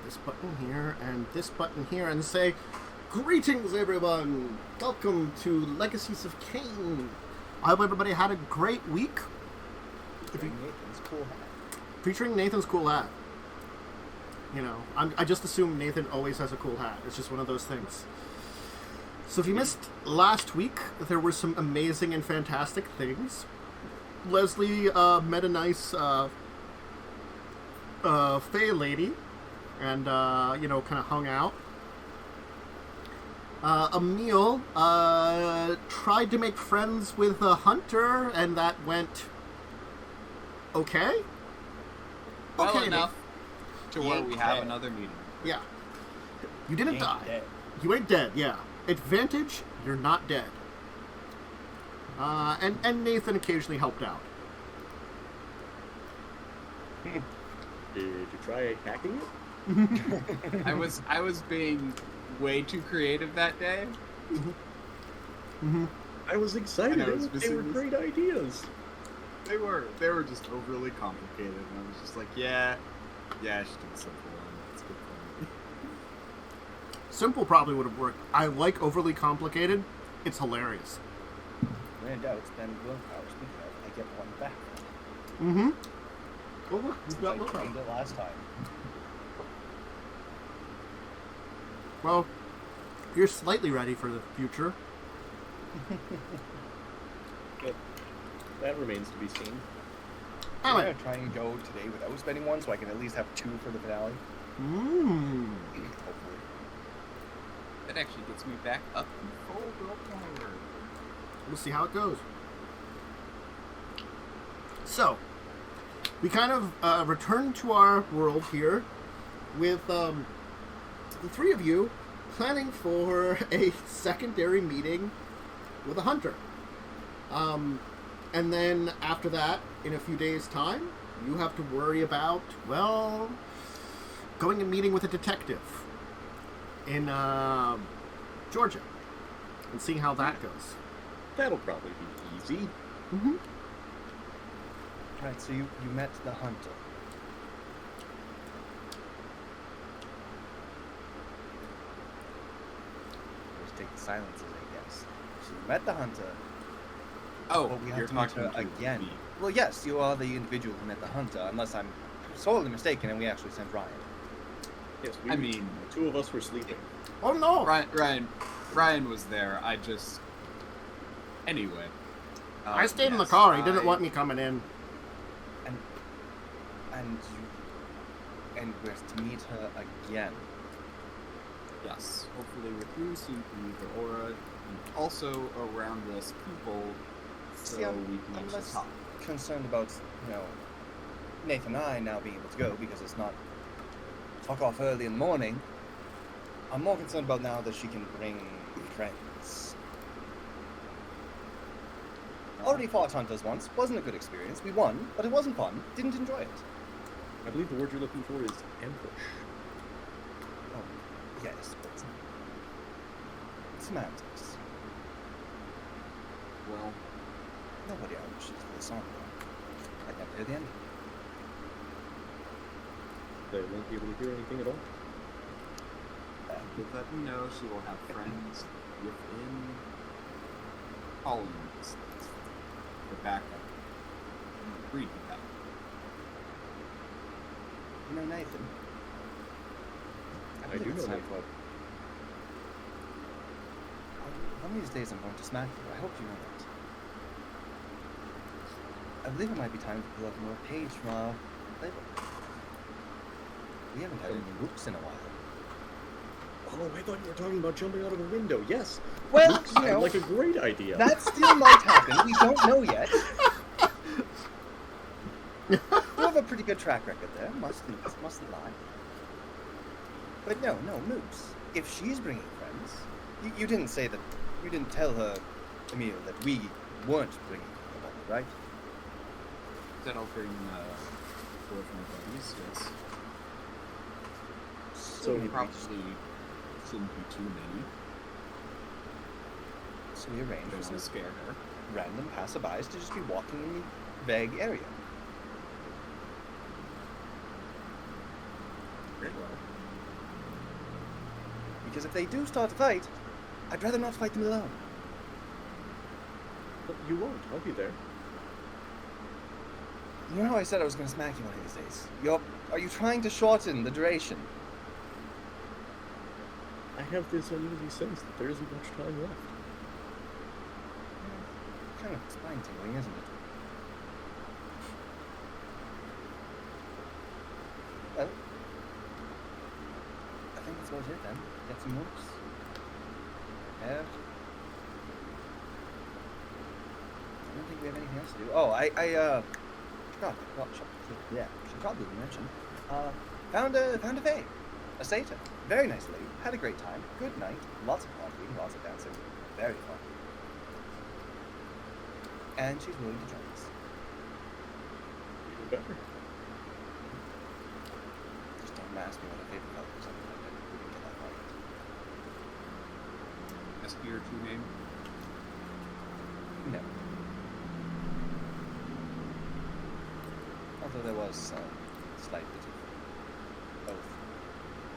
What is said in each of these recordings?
this button here and this button here and say, greetings, everyone! Welcome to Legacies of Caine. I hope everybody had a great week. Featuring Nathan's cool hat. Featuring Nathan's cool hat. You know, I just assume Nathan always has a cool hat. It's just one of those things. So if you missed last week, there were some amazing and fantastic things. Leslie met a nice Fae lady and, you know, kind of hung out. Emil tried to make friends with a hunter, and that went okay. Well okay enough to where we have another meeting. Yeah. You didn't die. Dead. You ain't dead, yeah. Advantage, you're not dead. And Nathan occasionally helped out. Did you try hacking it? I was being way too creative that day. I was excited. And I was They were missing great ideas. They were just overly complicated, and I was just like, yeah, I should do the simple one. That's good for me. Simple probably would have worked. I like overly complicated. It's hilarious. When in doubt, spend willpower. Speaking of, I get one back. Mm-hmm. Oh, look, we've Since got I willpower. trained it last time. Well, you're slightly ready for the future. But that remains to be seen. I'm Anyway. gonna try and go today without spending one, so I can at least have 2 for the finale. Hopefully. That actually gets me back up in full willpower. We'll see how it goes. So, we kind of return to our world here with the three of you planning for a secondary meeting with a hunter. And then after that, in a few days' time, you have to worry about, well, going and meeting with a detective in Georgia and seeing how that goes. That'll probably be easy. Mm-hmm. Right, so you met the hunter. Let's take the silences, I guess. So you met the hunter. Oh, But we have you're to meet talking her to again. me. Well, yes, you are the individual who met the hunter, unless I'm sorely mistaken and we actually sent Ryan. Yes, I mean, the two of us were sleeping. Oh no! Ryan was there. I just... Anyway. I stayed in the yes, car. He didn't want me coming in. And we're to meet her again. Yes. Hopefully with you, so you can leave the aura. And also around less people, so See, we I'm can actually less talk. concerned about, Nathan and I now being able to go because it's not fuck off early in the morning. I'm more concerned about now that she can bring friends. Already fought hunters once, wasn't a good experience. We won, but it wasn't fun. Didn't enjoy it. I believe the word you're looking for is ambush. Oh, yes, but semantics. Well, Nobody ambushes the song. I'd never hear the end. They won't be able to hear anything at all. let me know she will have friends within calling distance for backup. Read that. You know Nathan? I believe do it's know time Nathan. for- One of these days I'm going to smack you. I hope you know that. I believe it might be time to pull up more page from our playbook. We haven't had any whoops in a while. Oh, I thought you were talking about jumping out of a window. Yes. Well, Looks you know, like a great idea. that still might happen. We don't know yet. We have a pretty good track record there. Mustn't lie. But no, moves. If she's bringing friends, you didn't say that. You didn't tell her, Emil, that we weren't bringing them, right? Then I'll bring 4 of my buddies, yes. So It probably shouldn't be too many. So we arranged for Don't some want to scare her. random passerbys to just be walking in the vague area. Very well. because if they do start a fight, I'd rather not fight them alone. But you won't. I'll be there. You know how I said I was going to smack you one of these days? Are you trying to shorten the duration? I have this uneasy sense that there isn't much time left. Kind of spine tingling, isn't it? Well, I think that's about it then. Get some mooks. Prepared. I don't think we have anything else to do. Oh, I should probably mention. Found a fae. A satyr. Very nice lady. Had a great time. Good night. Lots of partying, lots of dancing. Very fun. And she's willing to join us. Even better. Just don't ask me what her favorite color is. I we didn't get that far yet. Esky or true name? No. Although there was a slight bit of both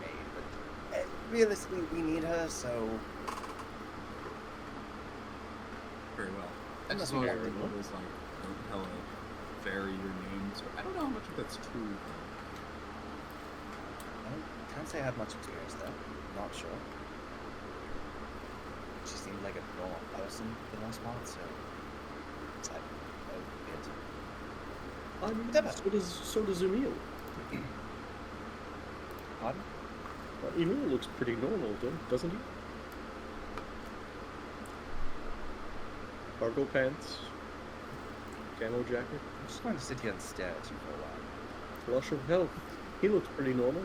made, but realistically we need her, so Very well. I Unless just we know got that rid it was like, don't tell a fairy your name, so I don't know how much of that's true. I can't say I have much experience there. Not sure. She seemed like a normal person for the most part, so it's like a bit. I mean, Whatever. so does Emil. Pardon? Emil looks pretty normal, doesn't he? Cargo pants, camo jacket, I'm just going to sit here and stare at you for a while. flush of health. He looks pretty normal.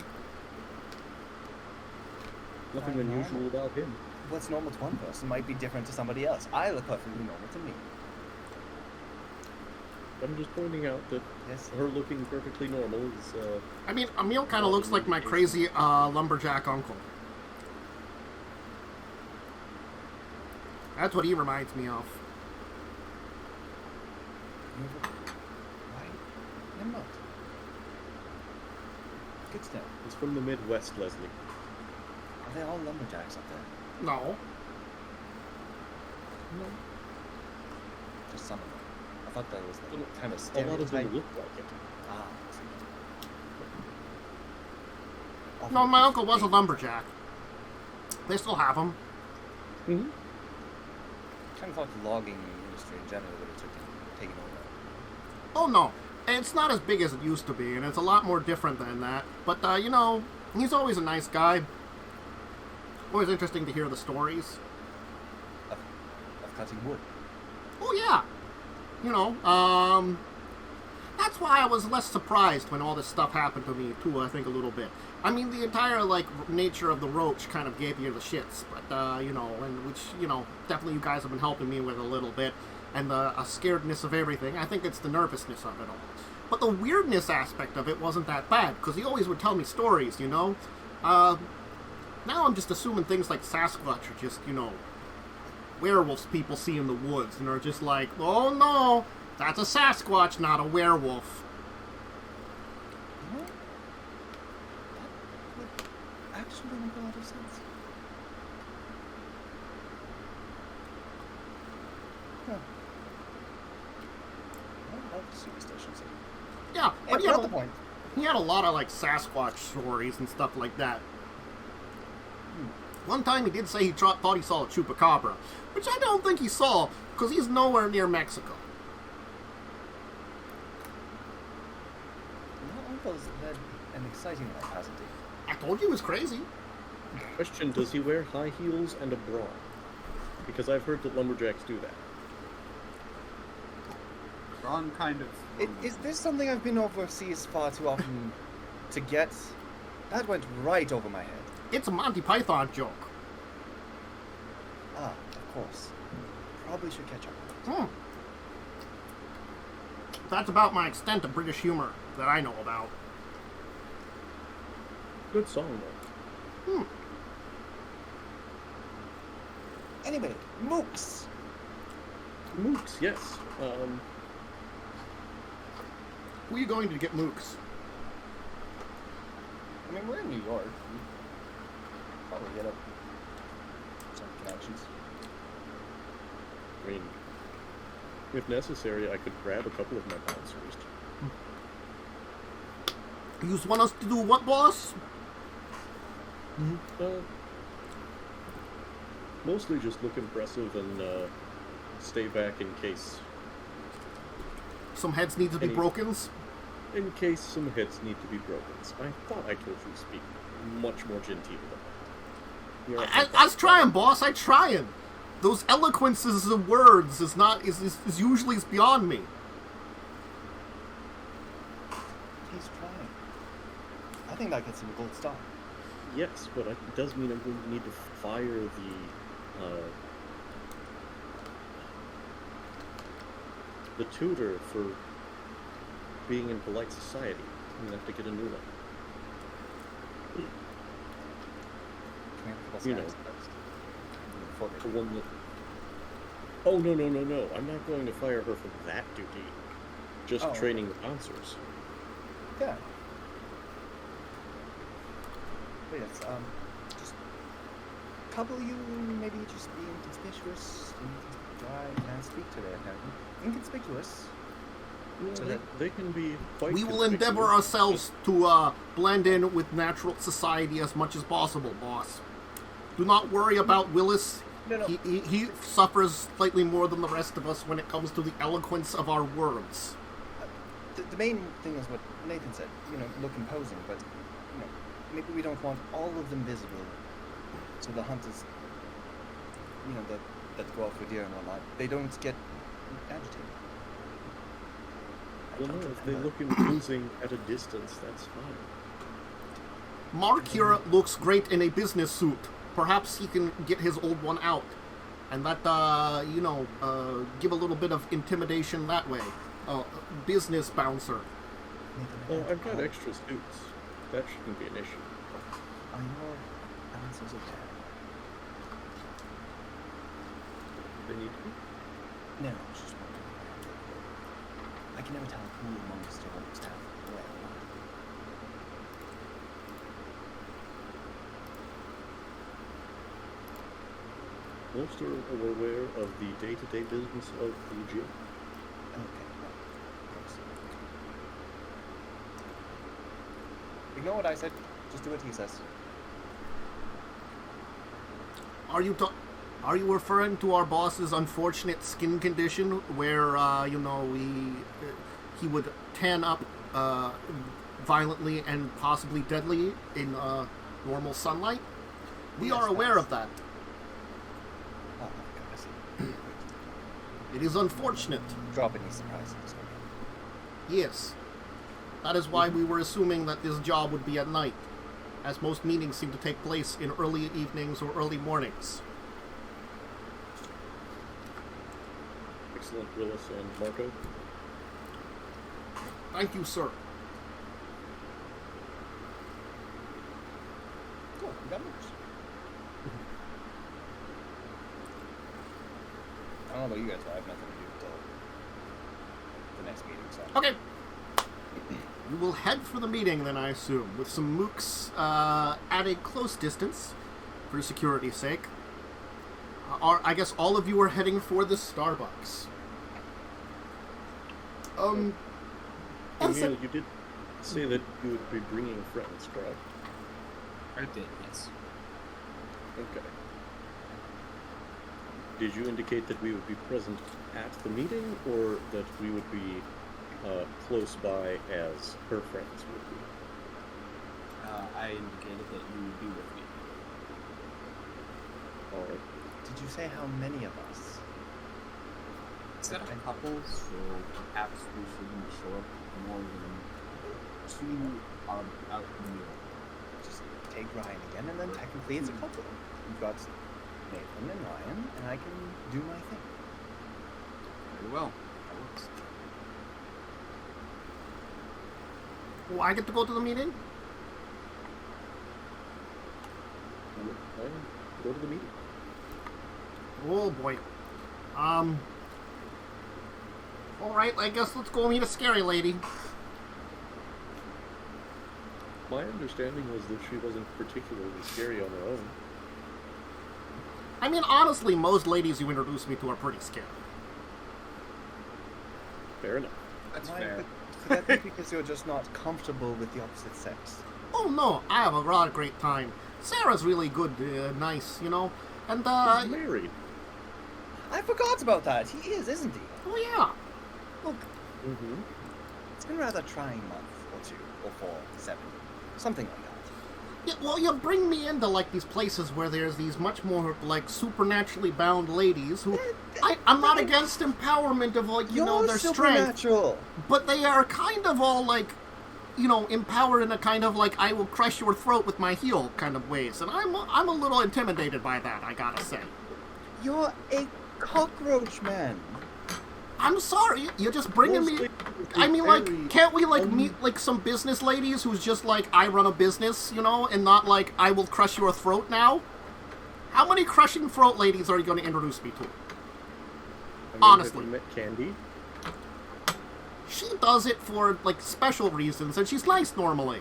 Nothing Fine, unusual normal. about him. What's normal to one person might be different to somebody else. I look perfectly normal to me. I'm just pointing out that Yes. her looking perfectly normal is, I mean, Emil kind of looks like my crazy lumberjack uncle. That's what he reminds me of. Why? I'm not. Good stuff. he's from the Midwest, Leslie. Are they all lumberjacks up there? No. No, Just some of them. I thought that was the kind of a lot stereotype. of them look like it. Ah, I see. No, my uncle was a lumberjack. They still have them. Mm-hmm. Kind of thought the logging industry in general would have taken over. Oh, no. It's not as big as it used to be, and it's a lot more different than that. But, you know, he's always a nice guy. Always interesting to hear the stories. Of cutting wood. Oh, yeah. You know, that's why I was less surprised when all this stuff happened to me, too, I think, a little bit. I mean, the entire, like, nature of the roach kind of gave you the shits, but, you know, and which, you know, definitely you guys have been helping me with a little bit, and the scaredness of everything. I think it's the nervousness of it all. But the weirdness aspect of it wasn't that bad, because he always would tell me stories, you know? Now I'm just assuming things like Sasquatch are just, you know, werewolves people see in the woods, and are just like, oh no, that's a Sasquatch, not a werewolf. You know? That would actually make a lot of sense. Huh. I love superstitions. Yeah, Yeah, but not the point. he had a lot of, like, Sasquatch stories and stuff like that. One time he did say he thought he saw a chupacabra, which I don't think he saw, because he's nowhere near Mexico. Your uncle's led an exciting life, hasn't he? I told you he was crazy. Question, does he wear high heels and a bra? Because I've heard that lumberjacks do that. Wrong kind of. Is this something I've been overseas far too often to get? That went right over my head. It's a Monty Python joke. Ah, of course. Probably should catch up. That's about my extent of British humor that I know about. Good song, though. Anyway, mooks. Mooks, yes. Who are you going to get mooks? I mean, we're in New York. We probably get a connections. I mean, if necessary, I could grab a couple of my bouncers. You want us to do what, boss? Mostly just look impressive and stay back in case Some heads need to be broken. in case some heads need to be broken. I thought I told you to speak much more genteel than that. I was trying, boss. I trying. Those eloquences of words is usually beyond me. He's trying. I think that gets him a gold star. Yes, but it does mean I'm going to need to fire the tutor for being in polite society. I'm going to have to get a new one. Can we have a couple You snacks know. first? Before we- The one that... Oh, no. I'm not going to fire her for that duty. Just Oh. training the bouncers. Yeah. But yes, just couple you maybe just be inconspicuous. I can't speak today, apparently. Inconspicuous. Yeah, So that- they can be quite We will conspicuous. endeavor ourselves to blend in with natural society as much as possible, boss. Do not worry about Willis. No. He suffers slightly more than the rest of us when it comes to the eloquence of our words. The main thing is what Nathan said. Look imposing, but maybe we don't want all of them visible, so the hunters, that go off with deer and whatnot, they don't get agitated. Well, no, if they look imposing at a distance, that's fine. Mark here looks great in a business suit. Perhaps he can get his old one out, and let give a little bit of intimidation that way. Business bouncer. Oh, I've got extra suits. That shouldn't be an issue. Are your answers okay? They need to be. No, it's just wondering. I can never tell who amongst your staff well. Most are aware of the day-to-day business of the gym. Okay, well, of course. Ignore what I said. Just do what he says. Are you referring to our boss's unfortunate skin condition, where he would tan up violently and possibly deadly in normal sunlight? We Yes, are aware that's- of that. Oh, God, I see. It is unfortunate. Drop any surprises. Yes. That is why we were assuming that this job would be at night, as most meetings seem to take place in early evenings or early mornings. Excellent, Willis and Marco. Thank you, sir. Cool, we got numbers. I don't know about you guys, but I have nothing to do until the next meeting, so. Okay. You will head for the meeting then, I assume, with some mooks at a close distance, for security's sake. I guess all of you are heading for the Starbucks. Emil, you did say that you would be bringing friends, correct? I did, yes. Okay. Did you indicate that we would be present at the meeting, or that we would be close by as her friends would be? I indicated that you would be with me. Alright. Did you say how many of us? Instead of couples, so perhaps we shouldn't show up more than 2 out in the middle. Just take Ryan again, and then technically it's a couple. You've got Nathan and Ryan, and I can do my thing. Very well. That works. Oh, I get to go to the meeting? Fine. Go to the meeting. Oh, boy. Alright, I guess let's go meet a scary lady. My understanding was that she wasn't particularly scary on her own. I mean, honestly, most ladies you introduce me to are pretty scary. Fair enough. That's Why, fair. Could that be because you're just not comfortable with the opposite sex? Oh no, I have a lot of great time. Sarah's really good, nice, you know? And, He's married. I forgot about that. He is, isn't he? oh yeah. Look, Mm-hmm. it's been a rather trying month or 2 or 4, 7, something like that. Yeah, well, you bring me into, like, these places where there's these much more, like, supernaturally bound ladies who... I'm not against empowerment of, like, you know, You're their strength. supernatural. But they are kind of all, like, you know, empowered in a kind of, like, I will crush your throat with my heel kind of ways. And I'm a little intimidated by that, I gotta say. You're a cockroach man. I'm sorry, you're just bringing me... I mean, like, can't we, like, meet, like, some business ladies who's just, like, I run a business, you know, and not, like, I will crush your throat now? How many crushing throat ladies are you going to introduce me to? I mean, Honestly. Have you met Candy? She does it for, like, special reasons, and she's nice normally.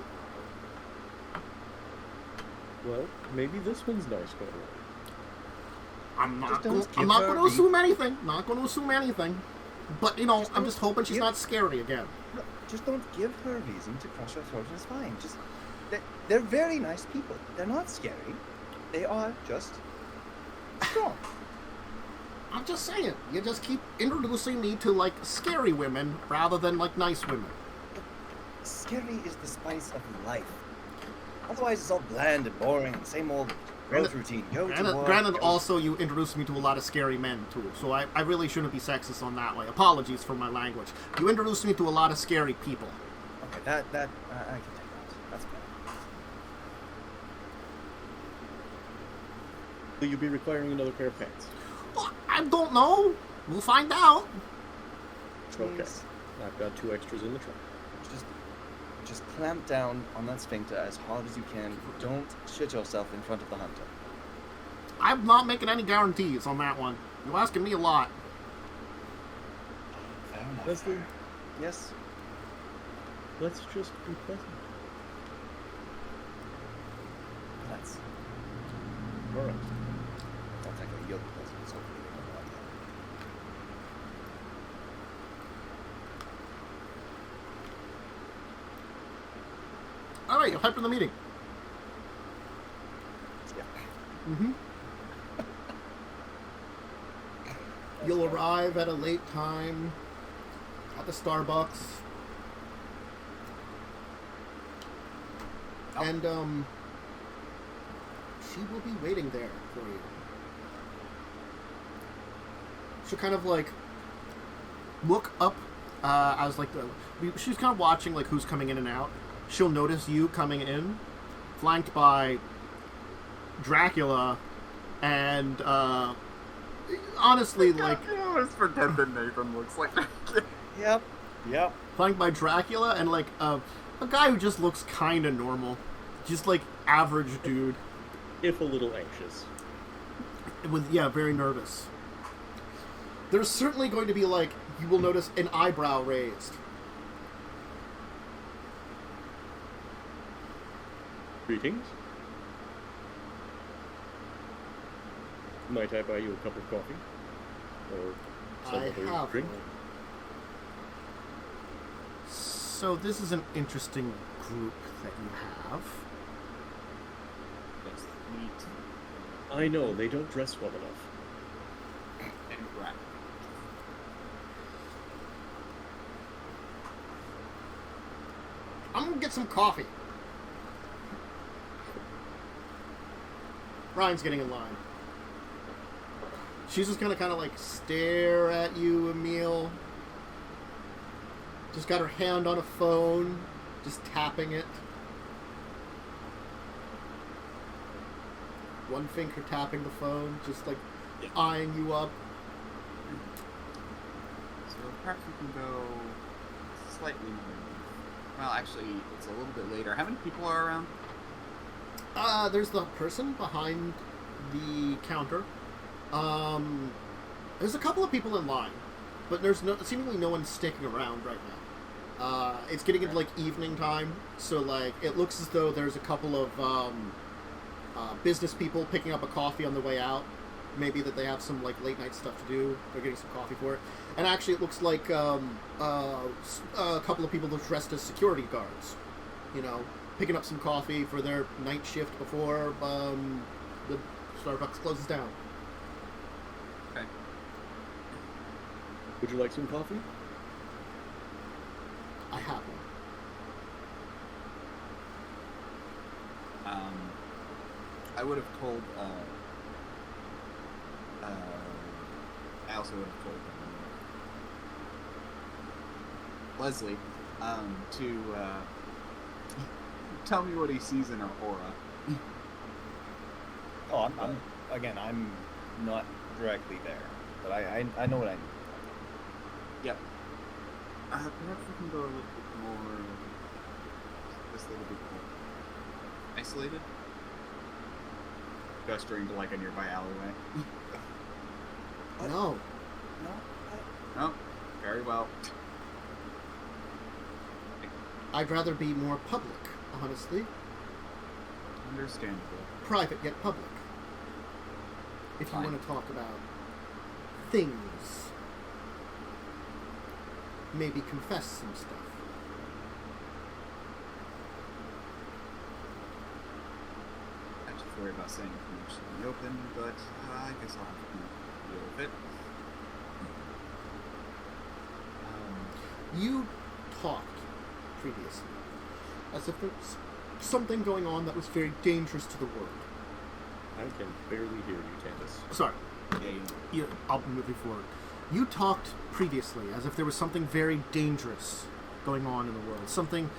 Well, maybe this one's nice, going I'm not Just don't going give her to the- assume anything. Not going to assume anything. But, you know, Just I'm don't just hoping she's give- not scary again. Look, just don't give her a reason to crush her throat. It's fine. Just they're very nice people. They're not scary. They are just strong. I'm just saying, you just keep introducing me to, like, scary women rather than, like, nice women. Scary is the spice of life. Otherwise, it's all bland and boring and same old growth routine. Go to work, Granted, go- also, you introduced me to a lot of scary men, too, so I really shouldn't be sexist on that way. Apologies for my language. You introduced me to a lot of scary people. Okay, that I can take that. That's fair. Will you be requiring another pair of pants? Well, I don't know. We'll find out. Okay. Please, I've got 2 extras in the trunk. just clamp down on that sphincter as hard as you can. Don't shit yourself in front of the hunter. I'm not making any guarantees on that one. You're asking me a lot. Fair enough. Leslie, Yes. let's just be pleasant. That's All right. not technically you're the person who's hopefully doing the audio. All right, you'll hype for the meeting. Yeah. Mm-hmm. You'll arrive at a late time at the Starbucks. And, she will be waiting there for you. She'll kind of, like, look up, as, like, she's kind of watching, like, who's coming in and out. She'll notice you coming in, flanked by Dracula, and, honestly, like, I always forget that Nathan looks like that. Yep. Yep. flanked by Dracula, and, like, a guy who just looks kind of normal. Just, like, average dude. If a little anxious. With, yeah, very nervous. There's certainly going to be, like, you will notice an eyebrow raised. Greetings. Might I buy you a cup of coffee? Or some I other have drink? one. So this is an interesting group that you have. That's neat I know, they don't dress well enough. and graphic. I'm gonna get some coffee. Ryan's getting in line. She's just gonna kind of like stare at you, Emil. Just got her hand on a phone, just tapping it. One finger tapping the phone, just like eyeing you up. So perhaps we can go slightly more. Well, actually, it's a little bit later. How many people are around? There's the person behind the counter. There's a couple of people in line, but there's seemingly no one sticking around right now. It's getting into like evening time, so like it looks as though there's a couple of business people picking up a coffee on the way out. maybe that they have some like late night stuff to do. They're getting some coffee for it. And actually, it looks like a couple of people dressed as security guards. You know, picking up some coffee for their night shift before the Starbucks closes down. Okay. Would you like some coffee? I have one. I would have told. I also would have told Leslie to tell me what he sees in her aura. Oh, I'm not directly there, but I know what I need. Yep. Perhaps we can go a little bit more. Just a little bit more isolated. Gesturing to like a nearby alleyway. No. No. Very well. I'd rather be more public, honestly. Understandable. Private yet public. If you Fine. want to talk about things. Maybe confess some stuff. I just worry about saying too much in the open, but I guess I'll have to deal with it. You talked previously as if there was something going on that was very dangerous to the world. I can barely hear you, Candace. Sorry. Yeah. I'll be moving forward. You talked previously as if there was something very dangerous going on in the world. Something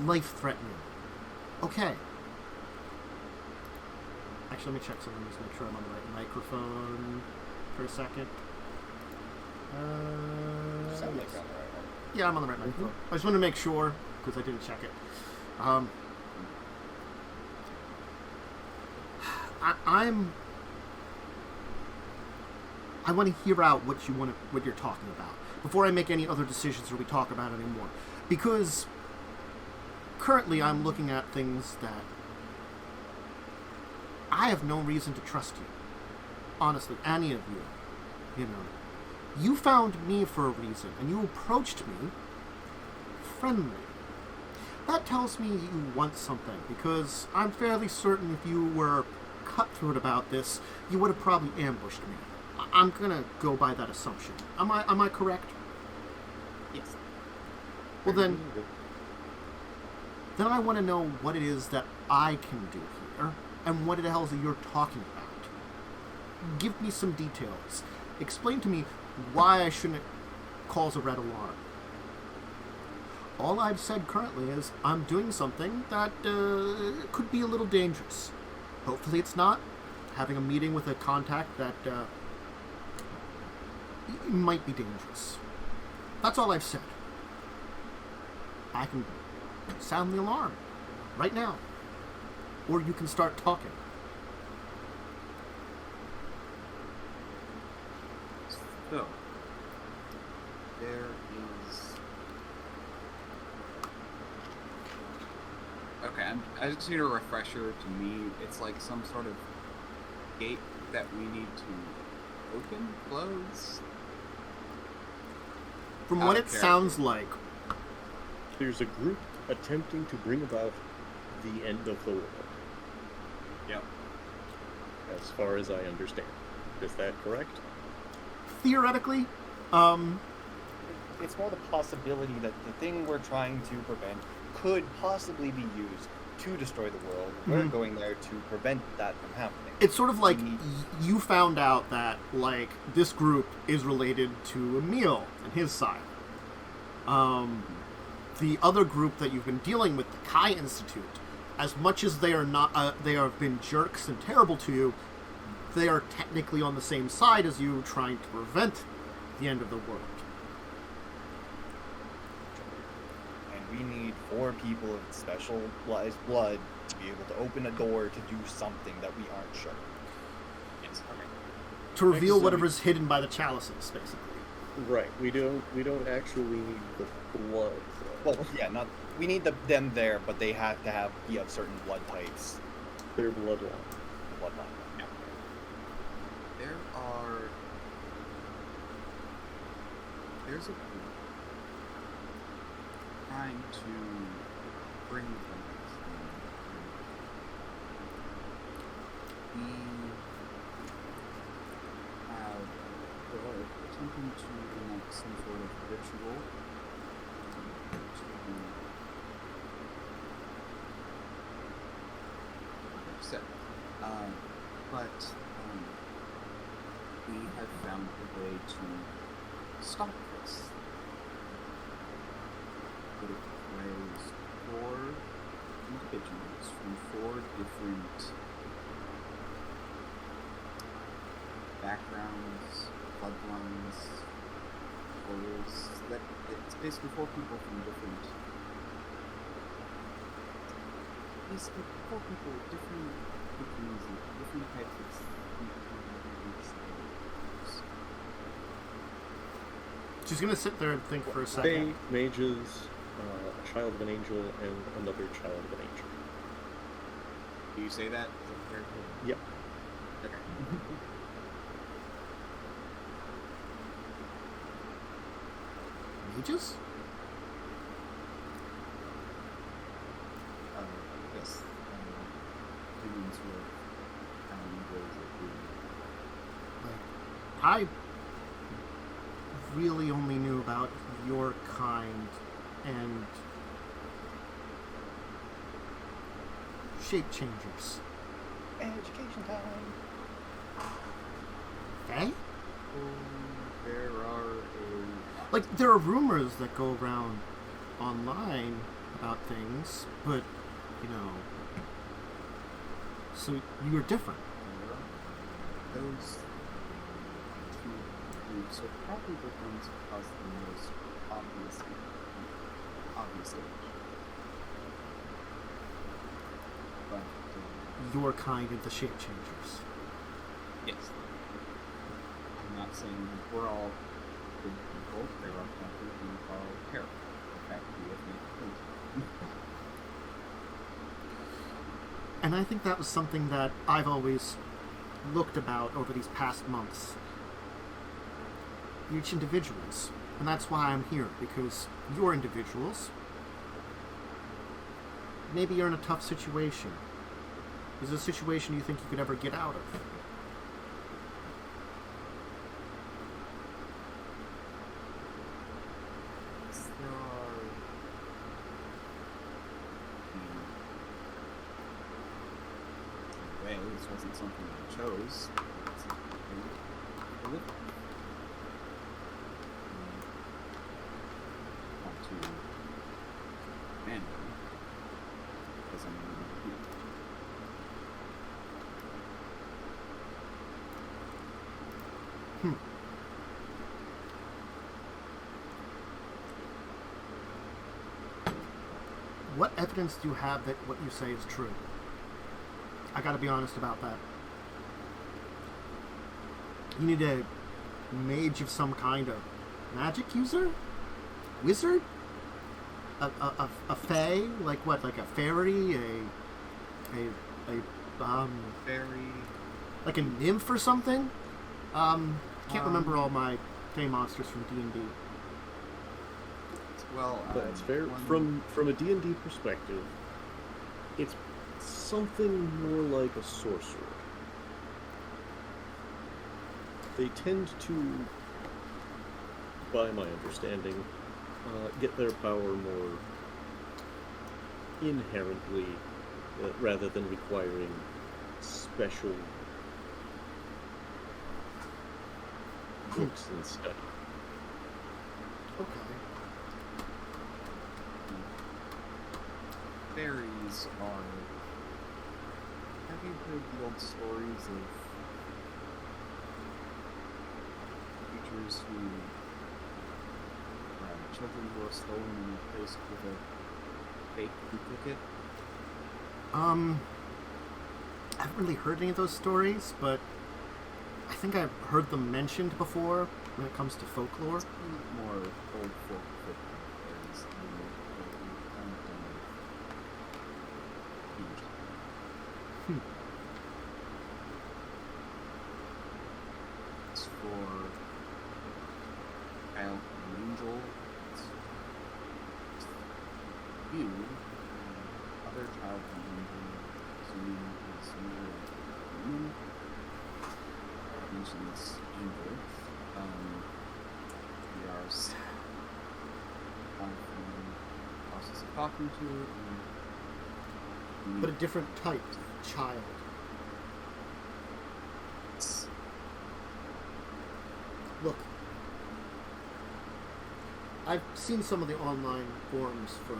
life-threatening. Okay. Actually, let me check something just to make sure I'm on the right microphone for a second. Sound like Yes. you're on the right one. Yeah, I'm on the right microphone. I just wanted to make sure, because I didn't check it. I want to hear out what you're talking about before I make any other decisions or we talk about it anymore. Because currently I'm looking at things that I have no reason to trust you. Honestly, any of you. You know. You found me for a reason, and you approached me friendly. That tells me you want something, because I'm fairly certain if you were cutthroat about this, you would have probably ambushed me. I'm gonna go by that assumption. Am I correct? Yes. Well then I want to know what it is that I can do here, and what the hell is it you're talking about. Give me some details. Explain to me why I shouldn't cause a red alarm. All I've said currently is I'm doing something that could be a little dangerous. Hopefully it's not. Having a meeting with a contact that might be dangerous. That's all I've said. I can sound the alarm right now. Or you can start talking. So, there is... Okay, I just need a refresher. To me, it's like some sort of gate that we need to open, close. From what it sounds like, There's a group attempting to bring about the end of the world, Yep. as far as I understand. Is that correct? theoretically, It's more the possibility that the thing we're trying to prevent could possibly be used to destroy the world. We're Mhm. going there to prevent that from happening. it's sort of like Mhm. you found out that, like, this group is related to Emil and his side. The other group that you've been dealing with, the Kai Institute, as much as they are not, they have been jerks and terrible to you, they are technically on the same side as you, trying to prevent the end of the world. And we need 4 people of specialized blood to be able to open a door to do something that we aren't sure. Yes. Okay. To reveal Exactly. whatever's hidden by the chalices, basically. Right. We don't actually need the blood. Well, yeah, not we need them there, but they have to be of certain blood types. Their bloodline. Bloodline. There's a group trying to bring things in. We are attempting to enact some sort of ritual but we have found a way to stop this. It requires 4 individuals from 4 different backgrounds, bloodlines, roles. That it's basically 4 people from different. Basically, 4 people with different types of. She's gonna sit there and think for a second. Mages, a child of an angel, and another child of an angel. Do you say that? Yep. Okay. Mages? Yes. Humans who are I really only knew about your kind and shape changers. Education time. Okay? There are Like, there are rumors that go around online about things, but, you know, so you're different. Those two groups are probably the ones who cause the most obvious damage. But Your kind of the shape changers. yes, I'm not saying we're all good people. There are people who are terrible. In fact, we have made things. And I think that was something that I've always looked about over these past months. You're each individuals. And that's why I'm here, because you're individuals. Maybe you're in a tough situation. Is it a situation you think you could ever get out of? There are way, this wasn't something I chose. It's a live want to abandon because I'm here. What evidence do you have that what you say is true? I gotta be honest about that. You need a mage of some kind of magic user? Wizard? A fae? Like what? Like a fairy? Very Like a nymph or something? Can't remember all my fae monsters from D&D. well. That's fair. From a D&D perspective, it's something more like a sorcerer. They tend to, by my understanding, get their power more inherently, rather than requiring special books and study. Okay. Fairies are. Have you heard the old stories of creatures who children who are stolen and replaced with a fake duplicate? I haven't really heard any of those stories, but I think I've heard them mentioned before when it comes to folklore. It's more old folk fairies than other child assuming is similar to human, mentions Umber. We are in the process of talking to it. And But a different type of child. Look, I've seen some of the online forums for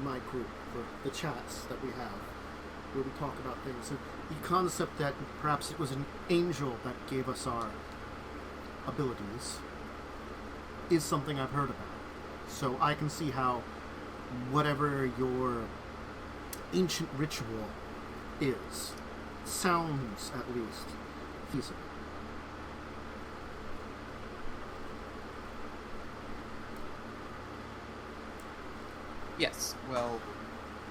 my group, for the chats that we have, where we talk about things, and the concept that perhaps it was an angel that gave us our abilities is something I've heard about. So I can see how whatever your ancient ritual is sounds at least feasible. Yes, well,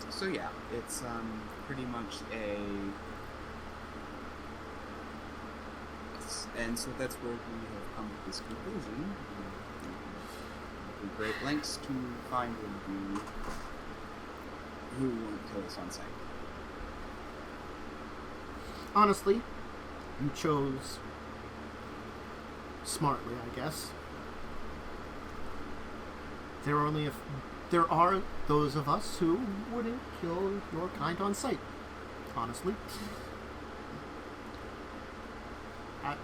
so yeah, it's pretty much and so that's where we have come to this conclusion. We great lengths to find who won't kill us on sight. Honestly, you chose smartly, I guess. There are those of us who wouldn't kill your kind on sight, honestly.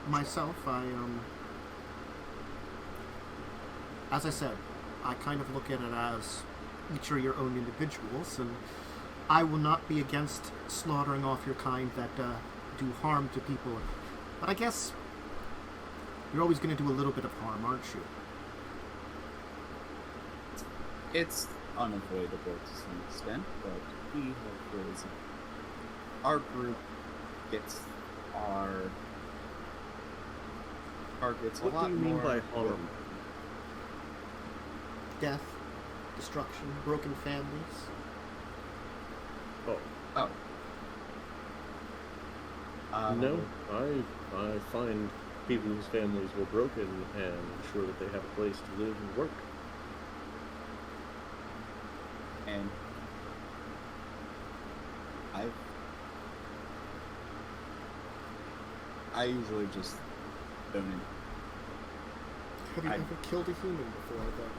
Myself, as I said, I kind of look at it as each are your own individuals, and I will not be against slaughtering off your kind that do harm to people. But I guess you're always going to do a little bit of harm, aren't you? It's unavoidable to some extent, but we hope there isn't. Our group gets our targets a lot more. What do you mean by harm? Death, destruction, broken families. Oh. No, I find people whose families were broken and ensure that they have a place to live and work. And I usually just don't. Have you ever killed a human before, though?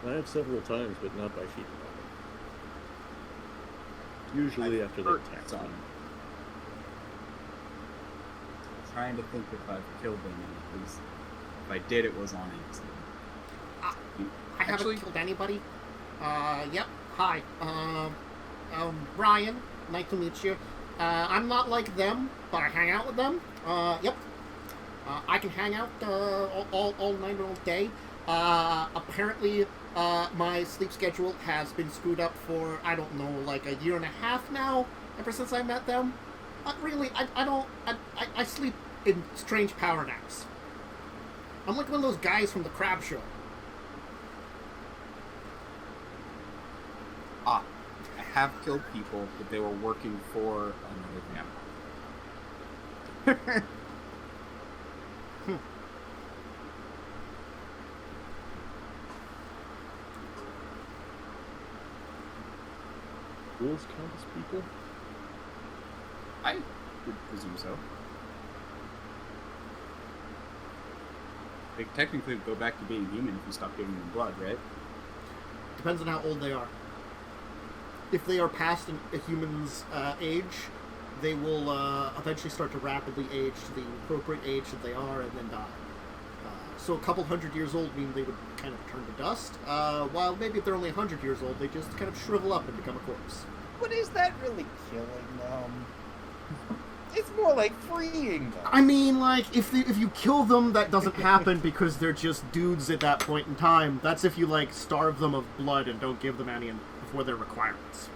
I have several times, but not by feeding them. Usually after they're attacked. I'm trying to think if I've killed them, and if I did, it was on accident. I haven't killed anybody. Yep. Hi. Brian. Nice to meet you. I'm not like them, but I hang out with them. Yep. I can hang out all night and all day. Apparently, my sleep schedule has been screwed up for, I don't know, like a year and a half now, ever since I met them. Really, I sleep in strange power naps. I'm like one of those guys from the Crab Show. I have killed people, but they were working for another vampire. Ghouls count as people? I would presume so. They technically go back to being human if you stop giving them blood, right? Depends on how old they are. If they are past a human's age, they will eventually start to rapidly age to the appropriate age that they are and then die. So a couple hundred years old mean they would kind of turn to dust, while maybe if they're only 100 years old, they just kind of shrivel up and become a corpse. But is that really killing them? It's more like freeing them. I mean, like, if you kill them, that doesn't happen because they're just dudes at that point in time. That's if you, like, starve them of blood and don't give them any before their requirements.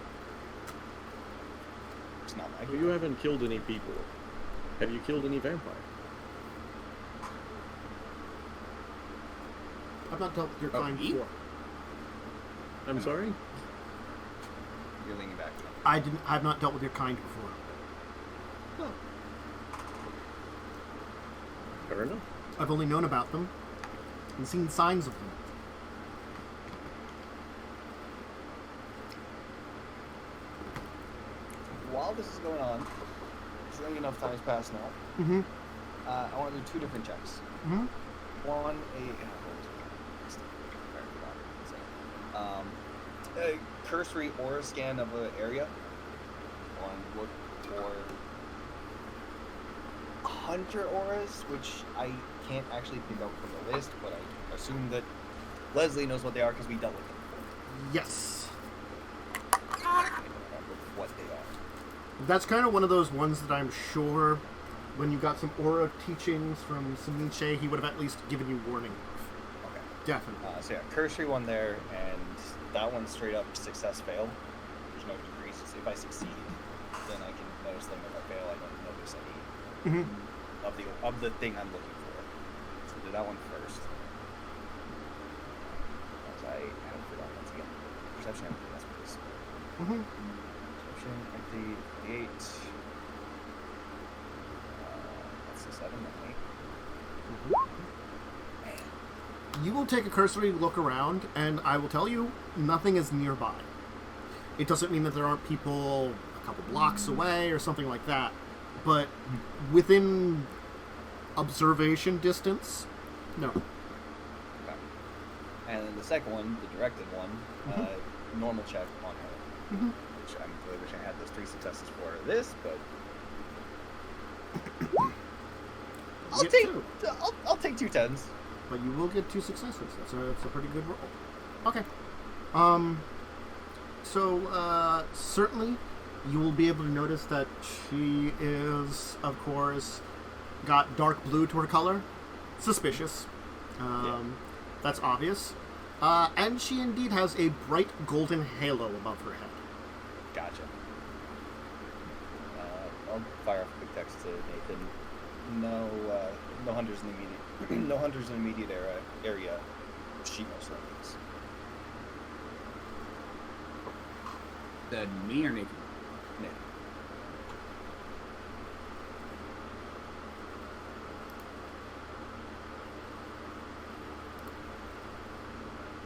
It's not like You haven't killed any people. Have you killed any vampire? I've not dealt with your kind me? before. I'm sorry? You're leaning back. I've not dealt with your kind before. Fair enough. I've only known about them and seen signs of them. While this is going on, I think enough time has passed now. Mm-hmm. I want to do 2 different checks. Mm-hmm. One, a cursory aura scan of an area. One, look for hunter auras, which I can't actually pick out from the list, but I assume that Leslie knows what they are because we dealt with them before. Yes. I don't remember what they are. That's kind of one of those ones that I'm sure when you got some aura teachings from Simiche, he would have at least given you warning. Okay. Definitely. So yeah, cursory one there, and that one's straight up success fail. There's no decrease. So if I succeed, then I can notice them. If I fail, I don't notice any Mm-hmm. of the thing I'm looking for. So do that one first. As I have forgotten once again. Perception empty, that's what it is. Mm-hmm. Perception empty, 8. That's the 7, then 8. You will take a cursory look around, and I will tell you, nothing is nearby. It doesn't mean that there aren't people a couple blocks away or something like that, but within observation distance, no. Okay. And then the second one, the directed one, normal check on her. Mm-hmm. Which I'm really wishing I had those 3 successes for this, but I'll take 2 10s. But you will get 2 successes. That's a pretty good roll. Okay. So certainly you will be able to notice that she is, of course, got dark blue to her color. Suspicious. That's obvious. And she indeed has a bright golden halo above her head. Gotcha. I'll fire off a quick text to Nathan. No hunters in the immediate, no hunters in the immediate area. She most likely is. That me or Nathan? Nathan.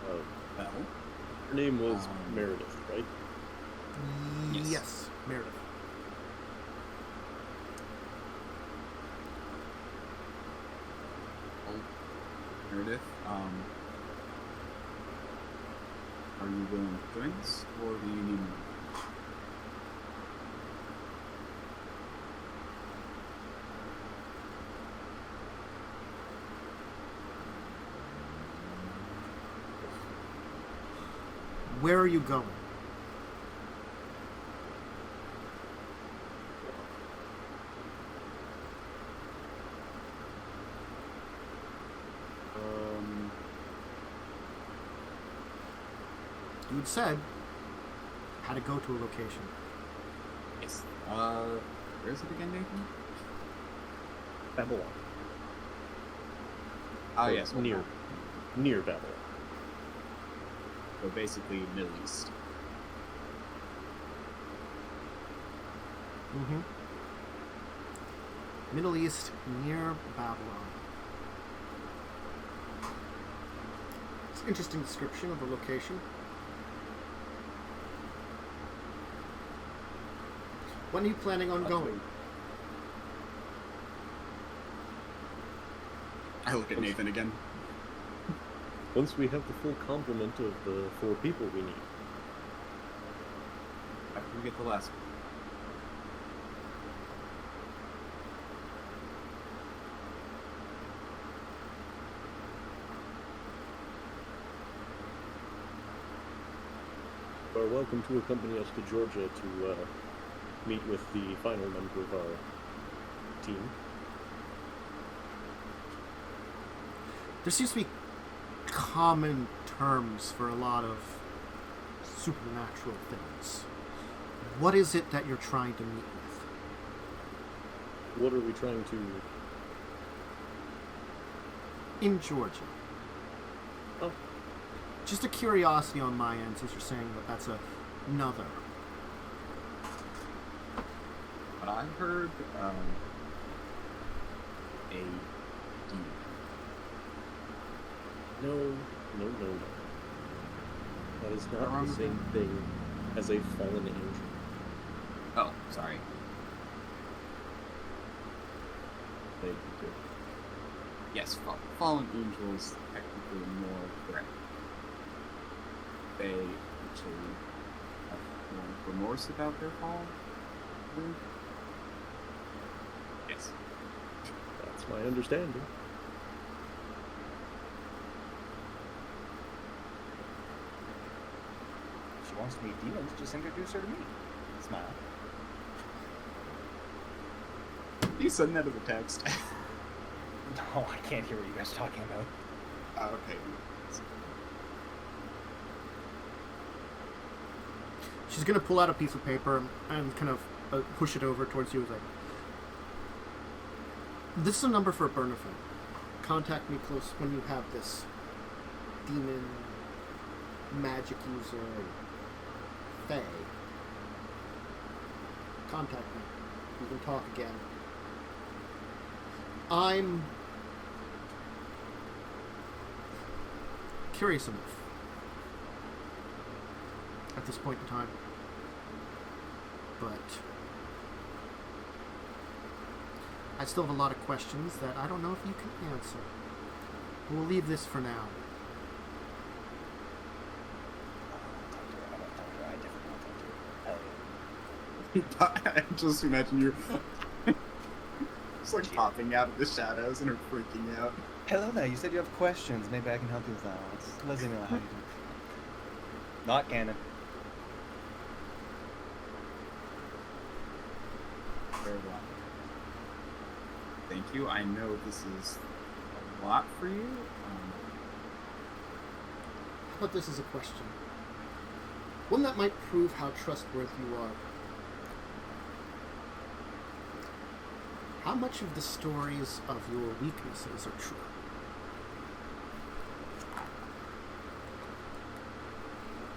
Well, Her name was Meredith, right? Yes, Meredith. Meredith, are you willing to join us, or do you need more? Where are you going? You'd said how to go to a location. Yes. Where is it again, Nathan? Babylon. Ah, yes. Near Babylon. So basically, Middle East. Mm-hmm. Middle East, near Babylon. It's an interesting description of the location. When are you planning on going? I look at Nathan again. Once we have the full complement of the 4 people we need. After we get the last one. You are welcome to accompany us to Georgia to meet with the final member of our team. There seems to be common terms for a lot of supernatural things. What is it that you're trying to meet with? What are we trying to... In Georgia. Oh. Just a curiosity on my end, since you're saying that that's another. But I heard a No, no, no, no. That is not Wrong the same thing as a fallen angel. Oh, sorry. Thank you, too. Yes, fallen angels technically more correct. They actually have more remorse about their fall. Yes. That's my understanding. If she wants to meet demons, just introduce her to me. Smile. You send that as a text. No, I can't hear what you guys are talking about. Okay. She's gonna pull out a piece of paper and kind of push it over towards you. Like, this is a number for Bernafin. Contact me close when you have this demon, magic user, fae. Contact me. We can talk again. I'm curious enough at this point in time, but I still have a lot of questions that I don't know if you can answer. We'll leave this for now. I just imagine you just like popping out of the shadows and her freaking out. Hello there, you said you have questions. Maybe I can help you with that. Let's let me know how you do. Not canon. Very well. Thank you. I know this is a lot for you. How about this as a question? One that might prove how trustworthy you are. How much of the stories of your weaknesses are true?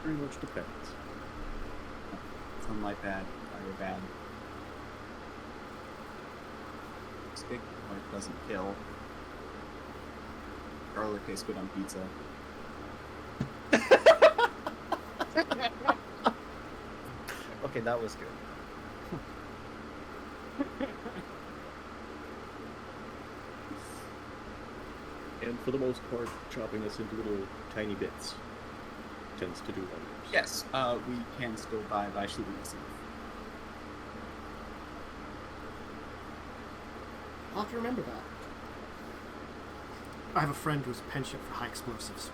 Pretty much depends. Some like that, very bad. Stick like doesn't kill. Garlic tastes good on pizza. Okay, that was good. And for the most part, chopping us into little tiny bits tends to do wonders. Yes, we can still die by shooting us. I'll have to remember that. I have a friend who's a penchant for high explosives.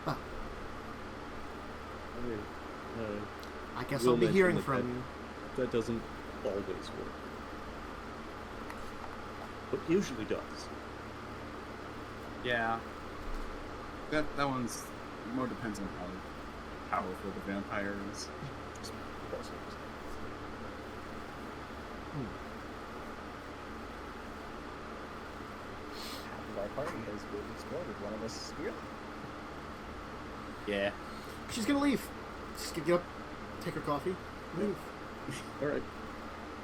Well, I mean, I guess will I'll be mention hearing that from you. that doesn't always work. But usually does. Yeah. That one's more depends on how powerful the vampire is. Half of our party has been exploded. One of us is squealing. Yeah. She's gonna leave. Just get up, take her coffee, leave. Alright.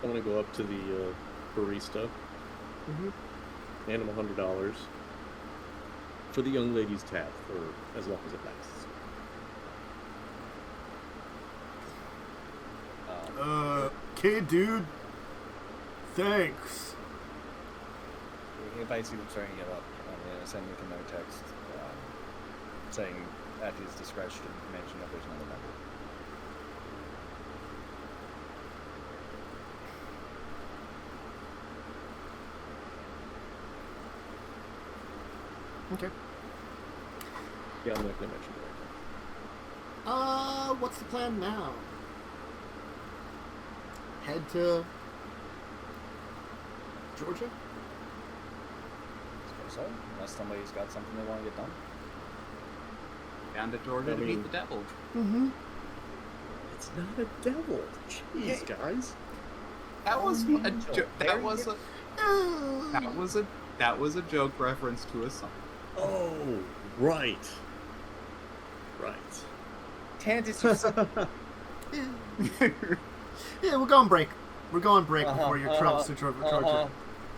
I want to go up to the barista, Mm-hmm. hand him $100 for the young lady's tab for as long as it lasts. Okay, dude. Thanks. If I see them starting to get up, I'm going to send Nick another text saying at his discretion, mention that there's another member. Okay. Yeah, I'm not going to mention it right now. What's the plan now? Head to Georgia? So, unless somebody's got something they want to get done. Down to Georgia to meet the devil. Mm-hmm. It's not a devil. Jeez, guys. That was a angel. joke. That was a joke reference to a song. Oh, right. Right. Tant is just Yeah, we'll go on break. We're going break before your travels to Georgia.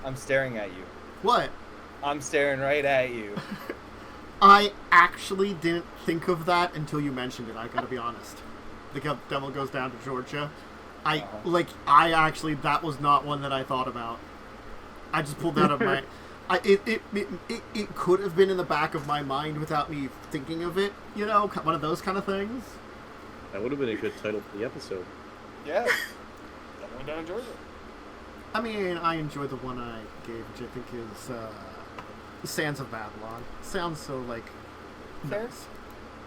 I'm staring at you. What? I'm staring right at you. I actually didn't think of that until you mentioned it. I gotta be honest. The devil goes down to Georgia. I actually, that was not one that I thought about. I just pulled that out of my. It could have been in the back of my mind without me thinking of it. You know, one of those kind of things. That would have been a good title for the episode. Yeah. Definitely down in Georgia. I mean, I enjoyed the one I gave, which I think is The Sands of Babylon. Sounds so, like, Fair. nice.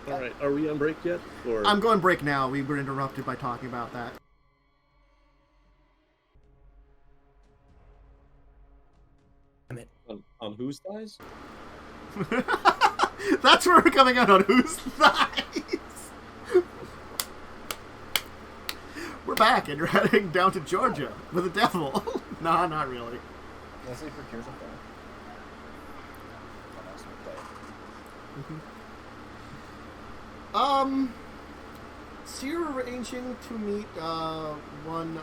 Alright, are we on break yet? Or I'm going break now. We were interrupted by talking about that. on whose thighs? That's where we're coming out on Whose Thighs. We're back, and you're heading down to Georgia with the devil. Nah, not really. Mostly for Cures of Fire. So you're arranging to meet one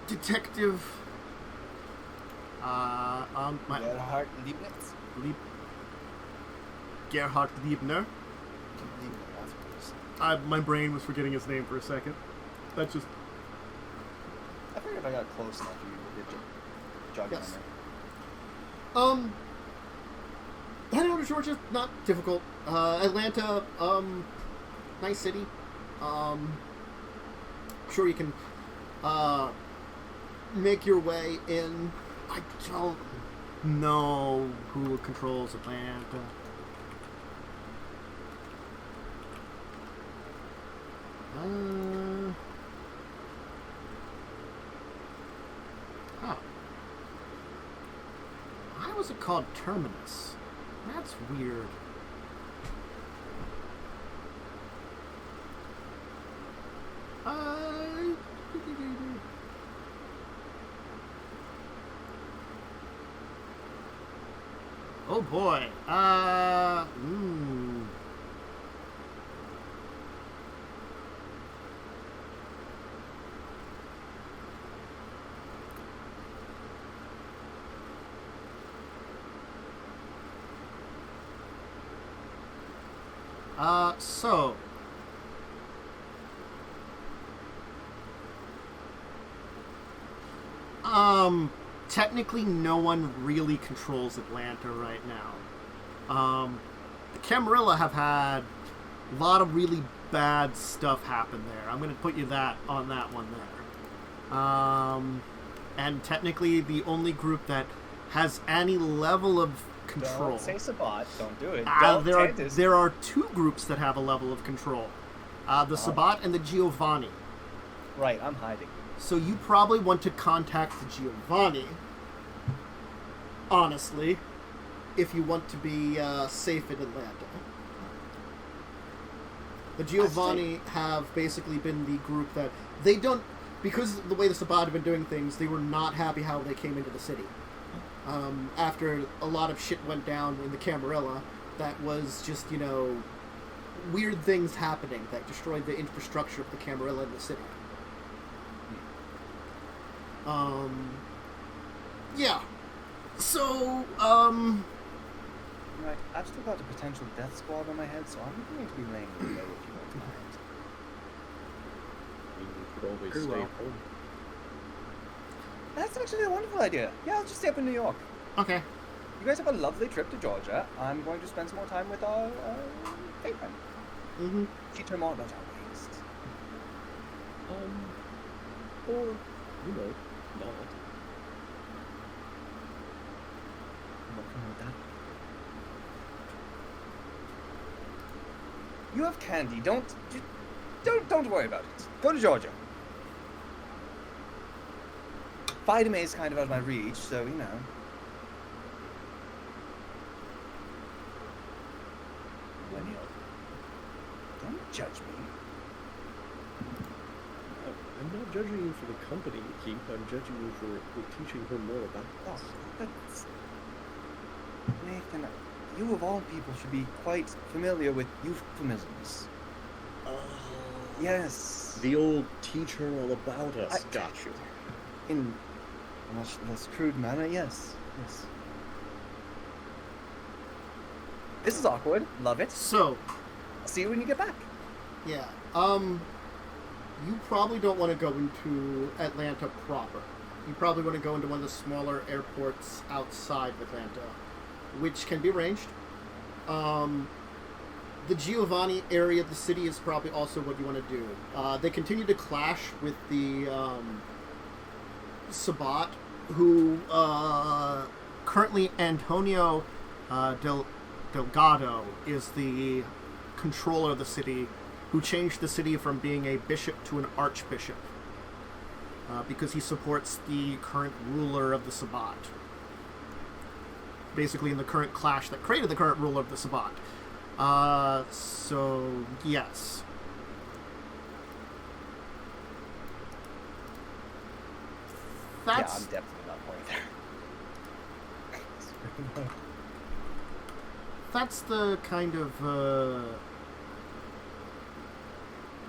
detective. Gerhard Liebnitz? Gerhard Liebner. My brain was forgetting his name for a second. That's just. I figured if I got close enough, you would get jogging Yes. on there. Heading over to Georgia, not difficult. Atlanta, nice city. Sure you can make your way in. I don't know who controls Atlanta. Why was it called Terminus? That's weird. Oh boy. So. Technically no one really controls Atlanta right now. The Camarilla have had a lot of really bad stuff happen there. I'm going to put you on that one there. And technically the only group that has any level of control. Don't say Sabat. Don't do it. There are two groups that have a level of control. The Sabat and the Giovanni. Right, I'm hiding. So you probably want to contact the Giovanni, honestly, if you want to be safe in Atlanta. The Giovanni have basically been the group that they don't, because of the way the Sabat have been doing things, they were not happy how they came into the city. After a lot of shit went down in the Camarilla, that was just, weird things happening that destroyed the infrastructure of the Camarilla in the city. Yeah. So, Right, I've still got a potential death squad on my head, so I'm going to be laying low if you won't mind. You could always Very stay well. home. That's actually a wonderful idea. Yeah, I'll just stay up in New York. okay. You guys have a lovely trip to Georgia. I'm going to spend some more time with our fake friend. Mm-hmm. Teach her more about our waste. Or, not. I'm working with that. You have candy. Don't worry about it. Go to Georgia. Vitamin is kind of out of my reach, so Emil, don't judge me. I'm not judging you for the company you keep. I'm judging you for teaching her more about Oh, this. that's... Nathan, you of all people should be quite familiar with euphemisms. Yes. The old teach her all about us. Got you. In a much less crude manner, yes. Yes. This is awkward. Love it. So, I'll see you when you get back. yeah. You probably don't want to go into Atlanta proper. You probably want to go into one of the smaller airports outside of Atlanta, which can be arranged. The Giovanni area of the city is probably also what you want to do. They continue to clash with the Sabat, who currently Antonio Delgado is the controller of the city, who changed the city from being a bishop to an archbishop because he supports the current ruler of the Sabat. Basically, in the current clash that created the current ruler of the Sabat. So, yes. Yeah, That's... I'm definitely not going there. That's the kind of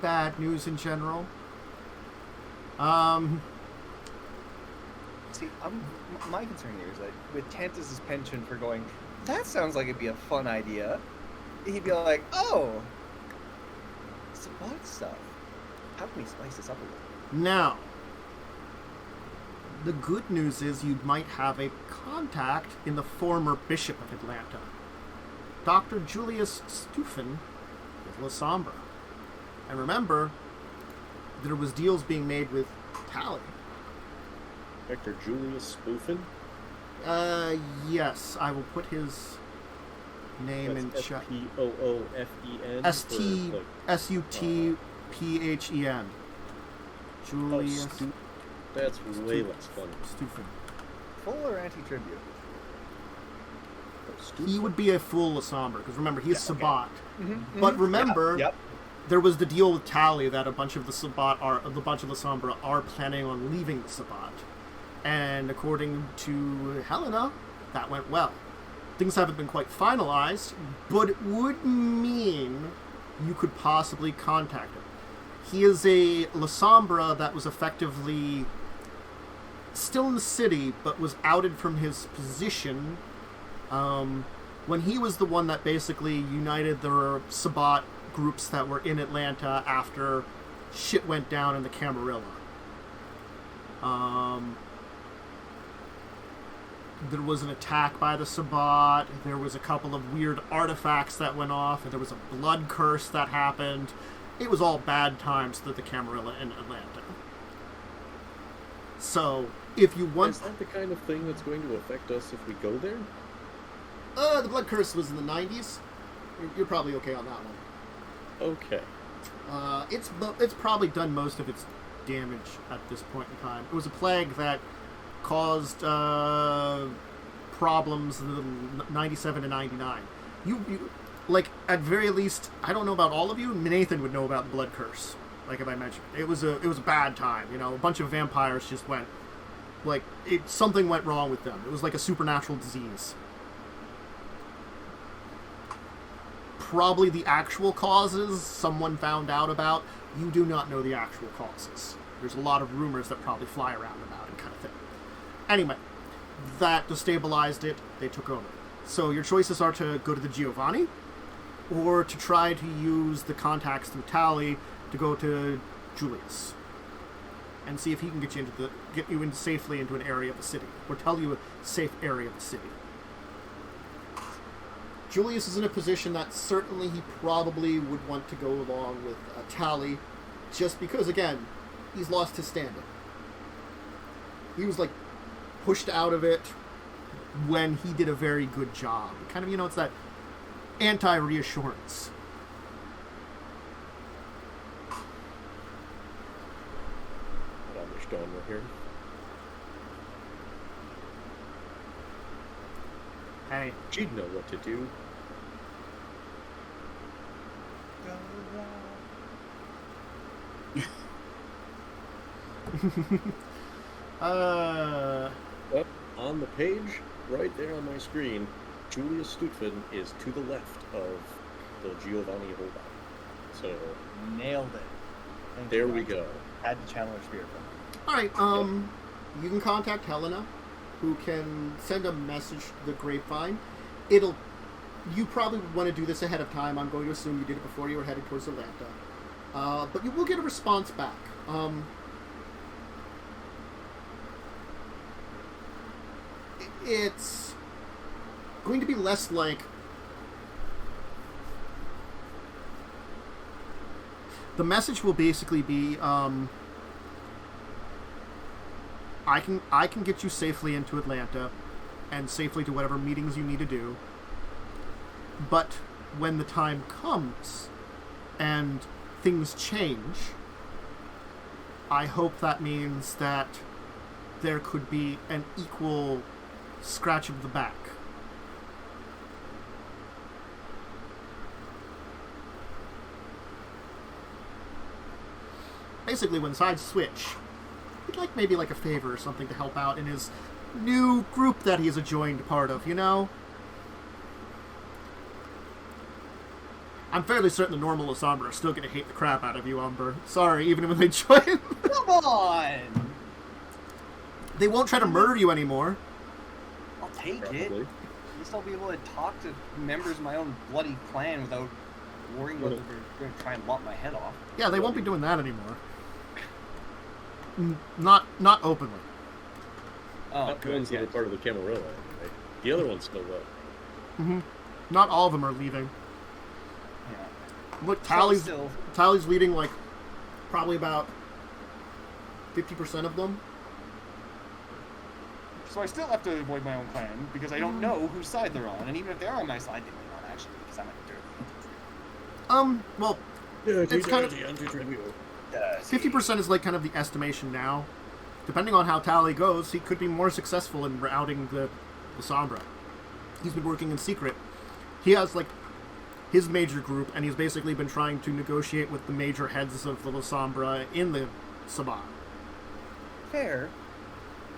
bad news in general. See, my concern here is that with Tantus's penchant for going, that sounds like it'd be a fun idea, he'd be like, oh, Sabat stuff. How can we spice this up a little? Now, the good news is you might have a contact in the former Bishop of Atlanta, Dr. Julius Stufen with La Sombra. And remember, there was deals being made with Tally. Dr. Julius Spoofin? Yes, I will put his name in That's chat. Spoofen? S-T-S-U-T-P-H-E-N. Julius That's way less fun. Stufen. Full or anti-tribute? He would be a full La Sombra, because remember, he's Yeah, okay. Sabat. Mm-hmm, But remember, Yep. there was the deal with Tally that a bunch of the Sabat the bunch of La Sombra are planning on leaving the Sabat. And according to Helena, that went well. Things haven't been quite finalized, but it would mean you could possibly contact him. He is a La Sombra that was effectively still in the city, but was outed from his position when he was the one that basically united the Sabat groups that were in Atlanta after shit went down in the Camarilla. There was an attack by the Sabat, there was a couple of weird artifacts that went off, and there was a blood curse that happened. It was all bad times to the Camarilla in Atlanta. So, if you want... Is that the kind of thing that's going to affect us if we go there? The blood curse was in the 90s. You're probably okay on that one. Okay. It's probably done most of its damage at this point in time. It was a plague that caused problems in 97 to 99. You like, at very least, I don't know about all of you, Nathan would know about the blood curse. Like if I mentioned, it was a bad time. You know, a bunch of vampires just went, like, something went wrong with them. It was like a supernatural disease. Probably the actual causes someone found out about. You do not know the actual causes. There's a lot of rumors that probably fly around about it, kind of thing. Anyway, that destabilized it. They took over. So your choices are to go to the Giovanni, or to try to use the contacts through Tally to go to Julius, and see if he can get you in safely into an area of the city, or tell you a safe area of the city. Julius is in a position that certainly he probably would want to go along with Tally, just because, again, he's lost his standing. He was, like, pushed out of it when he did a very good job. Kind of, it's that anti-reassurance. Understand we're here. Hey. She'd know what to do. Up on the page, right there on my screen, Julius Stutfin is to the left of the Giovanni holdout. So Nailed it. Thank There you. we go. Had to channel her spirit from me. All right. You can contact Helena, who can send a message to the Grapevine. You probably want to do this ahead of time. I'm going to assume you did it before you were headed towards Atlanta. But you will get a response back. It's going to be less like the message will basically be I can get you safely into Atlanta and safely to whatever meetings you need to do. But when the time comes and things change, I hope that means that there could be an equal scratch of the back. Basically, when sides switch, he'd like maybe like a favor or something to help out in his new group that he's a joined part of, you know? I'm fairly certain the normal Asambra are still going to hate the crap out of you, Umber. Sorry, even when they join. Come on! They won't try to murder you anymore. I'll take Probably. it. At least I'll be able to talk to members of my own bloody clan without worrying whether they're going to try and lop my head off. Yeah, they won't be doing that anymore. Not openly. Oh, Not the good. ones that Yes. are part of the Camarilla, anyway. The other ones still will. Mm-hmm. Not all of them are leaving. Yeah. Look, Still. Tally's leading like probably about 50% of them. So I still have to avoid my own clan because I don't know whose side they're on, and even if they are on my side, they may not actually because I'm a dirty. Well, it's kind of 50% is like kind of the estimation now. Depending on how Tally goes, he could be more successful in routing the Sombra. He's been working in secret. He has like his major group, and he's basically been trying to negotiate with the major heads of the Sombra in the Sabah. Fair,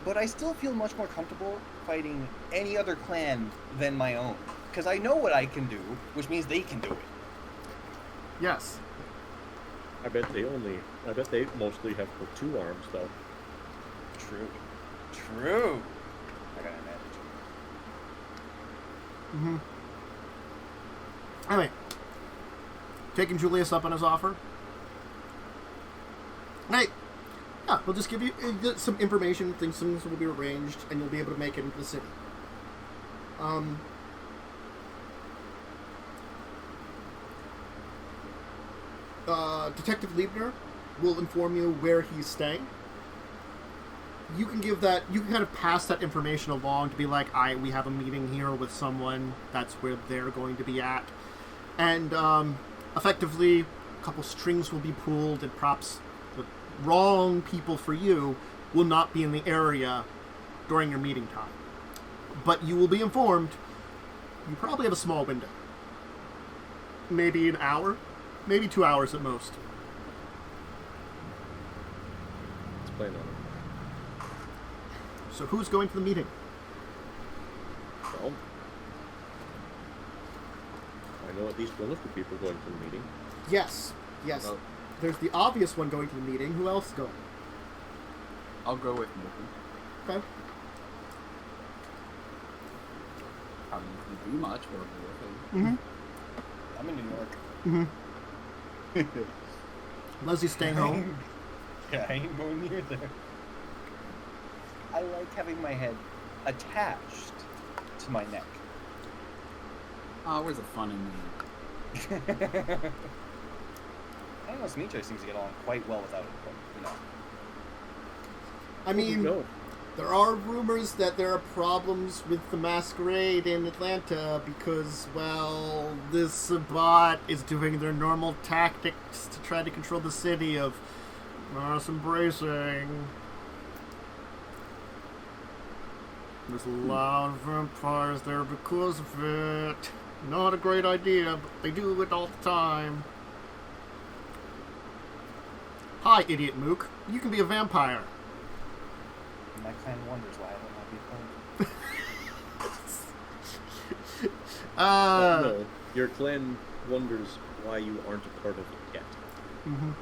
but I still feel much more comfortable fighting any other clan than my own because I know what I can do, which means they can do it. Yes. I bet they mostly have the 2 arms, though. True. I got an advantage. Mm-hmm. Anyway, taking Julius up on his offer. Hey, yeah, we'll just give you some information. Things will be arranged, and you'll be able to make it into the city. Detective Liebner will inform you where he's staying. You can kind of pass that information along to be like, we have a meeting here with someone, that's where they're going to be at. And, effectively, a couple strings will be pulled, and perhaps the wrong people for you will not be in the area during your meeting time. But you will be informed. You probably have a small window. Maybe an hour, maybe 2 hours at most. Let's plan on it. So who's going to the meeting? Well, I know at least one of the people going to the meeting. Yes. Oh. There's the obvious one going to the meeting. Who else is going? I'll go with Morgan. Okay. Probably not gonna do much, but I'll go with him. Mm-hmm. I'm in New York. Mm-hmm. Leslie's staying home. Yeah, I ain't going near there. I like having my head attached to my neck. Oh, where's the fun in that? I don't know, Smicho seems to get on quite well without it, but, you know. I mean, No. there are rumors that there are problems with the Masquerade in Atlanta because, well, this Sabbat is doing their normal tactics to try to control the city of mass embracing. There's a lot of vampires there because of it. Not a great idea, but they do it all the time. Hi, idiot Mook. You can be a vampire. My clan wonders why I don't want to be a part No, your clan wonders why you aren't a part of it yet. Mhm.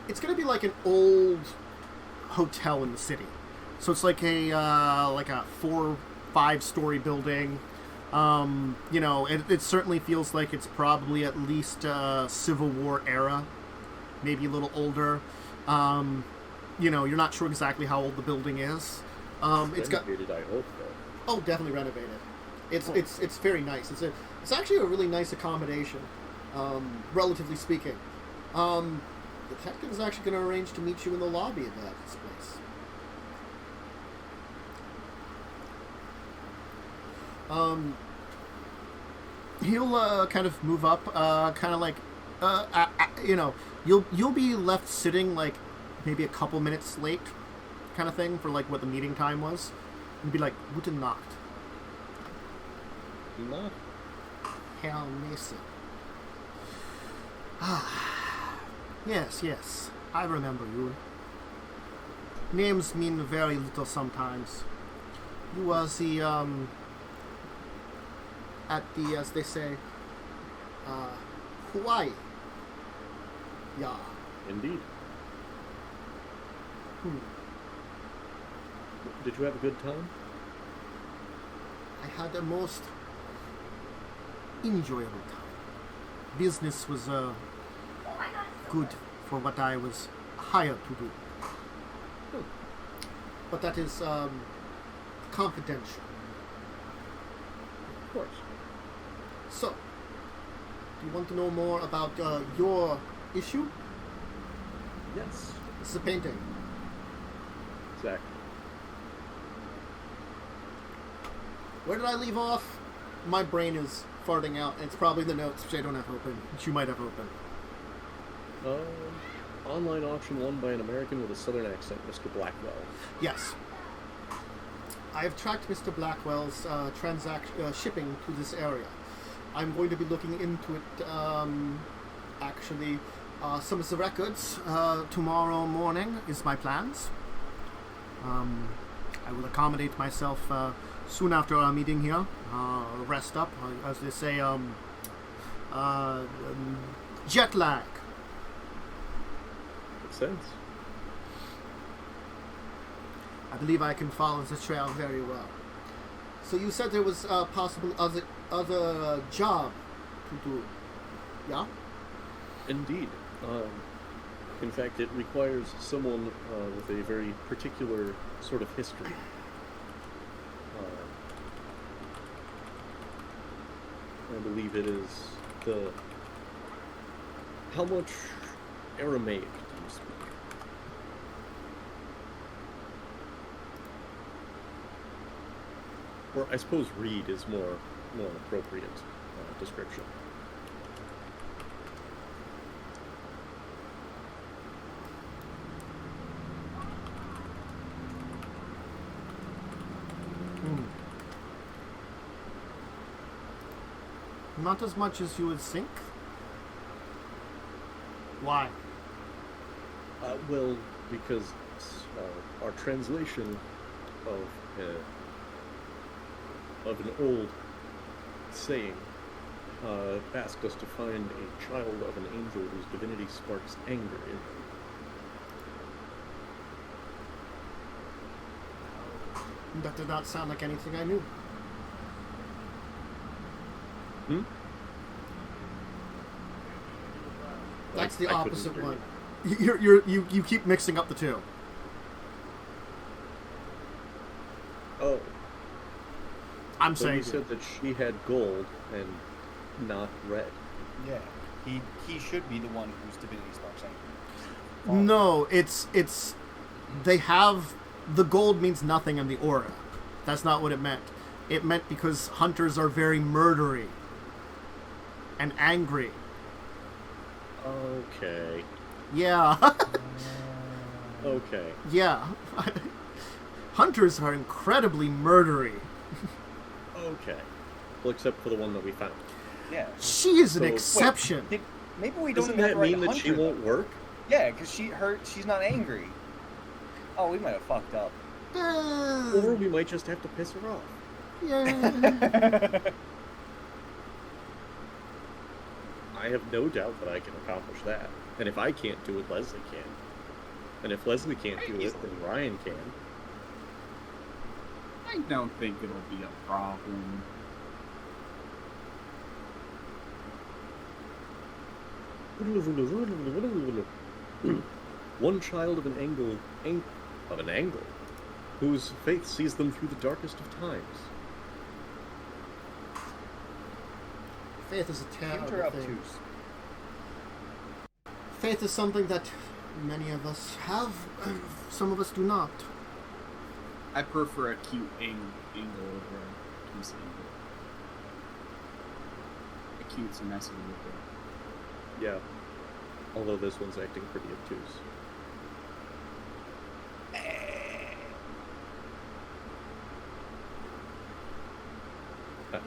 It's gonna be like an old hotel in the city. So it's like a 4-5 story building. You know, it certainly feels like it's probably at least Civil War era, maybe a little older. You know, you're not sure exactly how old the building is. It's got Renovated, I hope, though. Oh, definitely renovated. It's very nice. It's actually a really nice accommodation, relatively speaking. The detective is actually going to arrange to meet you in the lobby of this place. He'll kind of move up, kind of like, you know, you'll be left sitting like maybe a couple minutes late, kind of thing, for like what the meeting time was. And be like, Guten Nacht. Not. Herr Mason. Yes, I remember you. Names mean very little sometimes. You was the, at the, as they say, Hawaii. Yeah. Indeed. Did you have a good time? I had a most enjoyable time. Business was good for what I was hired to do. But that is confidential. Of course. So, do you want to know more about your issue? Yes. This is a painting. Exactly. Where did I leave off? My brain is farting out, and it's probably the notes which I don't have open, which you might have open. Online auction won by an American with a southern accent, Mr. Blackwell. Yes. I have tracked Mr. Blackwell's shipping to this area. I'm going to be looking into it, actually, some of the records tomorrow morning is my plans. I will accommodate myself soon after our meeting here, rest up, as they say, jet lag. Makes sense. I believe I can follow the trail very well. So you said there was possible other job to do, yeah? Indeed. In fact, it requires someone with a very particular sort of history. I believe it is the... How much Aramaic do you speak? Or I suppose read is more an appropriate description. Not as much as you would think. Why? Well, because our translation of an old saying asked us to find a child of an angel whose divinity sparks anger in them. That did not sound like anything I knew. That's the opposite one. You keep mixing up the two. Oh. I'm So saying you said that she had gold and not red. Yeah, he should be the one whose divinity sparks anger. No, it's they have the gold means nothing in the aura. That's not what it meant. It meant because hunters are very murdery and angry. Okay. Yeah. Okay. Yeah. Hunters are incredibly murdery. Okay. Well, except for the one that we found. Yeah. She is an So- exception. Maybe we don't Doesn't even have that the right mean that hunter, she won't though. work? Yeah, because she's not angry. Oh, we might have fucked up. Or we might just have to piss her off. Yeah. I have no doubt that I can accomplish that. And if I can't do it, Leslie can. And if Leslie can't do it, then Ryan can. I don't think it'll be a problem. One child of an angle, whose faith sees them through the darkest of times. Faith is a terrible thing. Interruptus. Faith is something that many of us have, and some of us do not. I prefer a cute angle over a obtuse angle. A cute's a nicer look. Yeah. Although this one's acting pretty obtuse.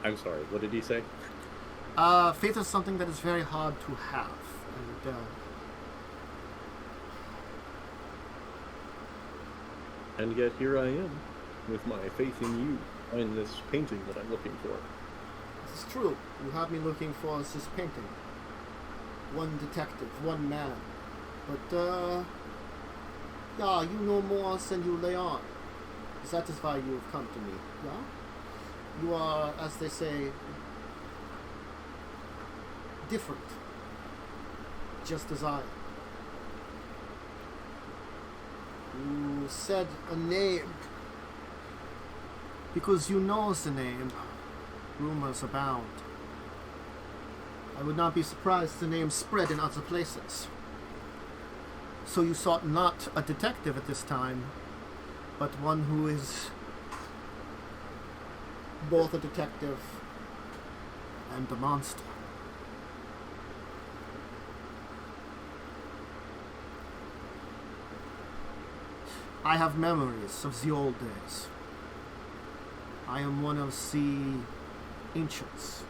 I'm sorry, what did he say? Faith is something that is very hard to have, and And yet here I am, with my faith in you, and this painting that I'm looking for. it's true. You have me looking for this painting. One detective, one man. But, yeah, you know more than you lay on. That is why you have come to me, yeah? You are, as they say, different. Just as I. You said a name. Because you know the name, rumors abound. I would not be surprised the name spread in other places. So you sought not a detective at this time, but one who is both a detective and a monster. I have memories of the old days. I am one of the ancients.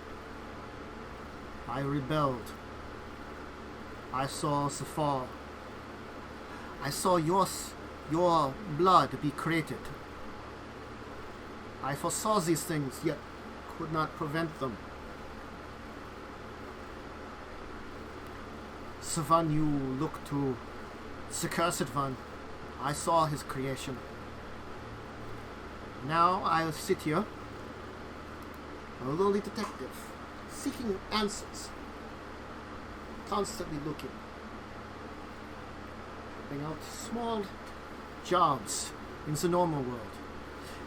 I rebelled. I saw the fall. I saw your blood be created. I foresaw these things, yet could not prevent them. The one you look to, the cursed one, I saw his creation. Now I sit here, a lowly detective, seeking answers, constantly looking, helping out small jobs in the normal world,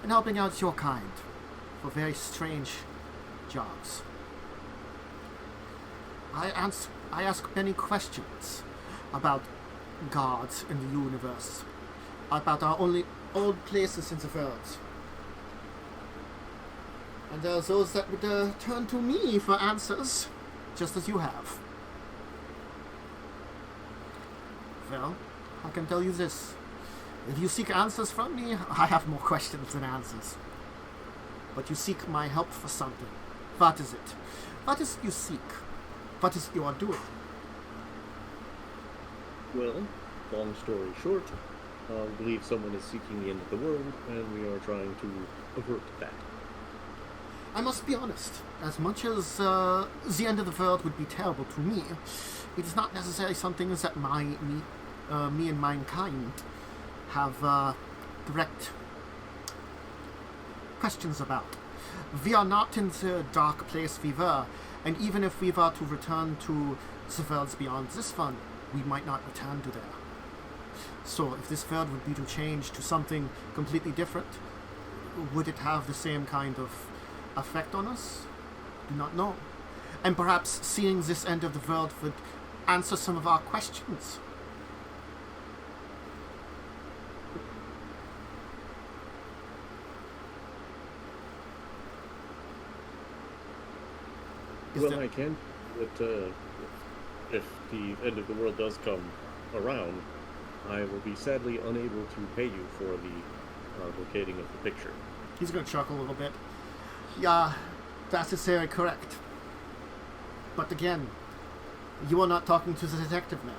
and helping out your kind for very strange jobs. I ask many questions about gods in the universe, about our only old places in the world. And there are those that would turn to me for answers, just as you have. Well, I can tell you this. If you seek answers from me, I have more questions than answers. But you seek my help for something. What is it? What is it you seek? What is it you are doing? Well, long story short, I believe someone is seeking the end of the world, and we are trying to avert that. I must be honest. As much as the end of the world would be terrible to me, it is not necessarily something that me and mankind have direct questions about. We are not in the dark place we were, and even if we were to return to the worlds beyond this one, we might not return to there. So if this world would be to change to something completely different, would it have the same kind of effect on us? Do not know. And perhaps seeing this end of the world would answer some of our questions. Well, I can, but if the end of the world does come around, I will be sadly unable to pay you for the locating of the picture. He's going to chuckle a little bit. Yeah, that is very correct. But again, you are not talking to the detective now.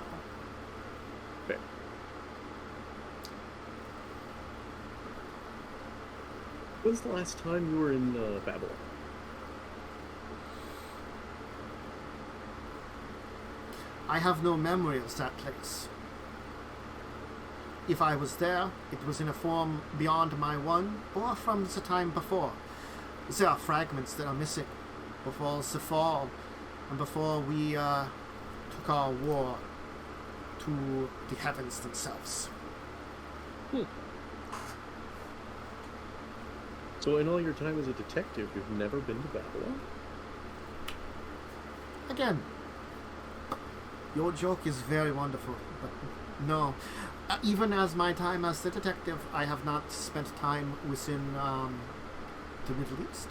Fair. When's the last time you were in Babylon? I have no memory of that place. If I was there, it was in a form beyond my one, or from the time before. There are fragments that are missing before the fall, and before we took our war to the heavens themselves. So in all your time as a detective, you've never been to Babylon? Again, your joke is very wonderful, but no. Even as my time as the detective, I have not spent time within the Middle East.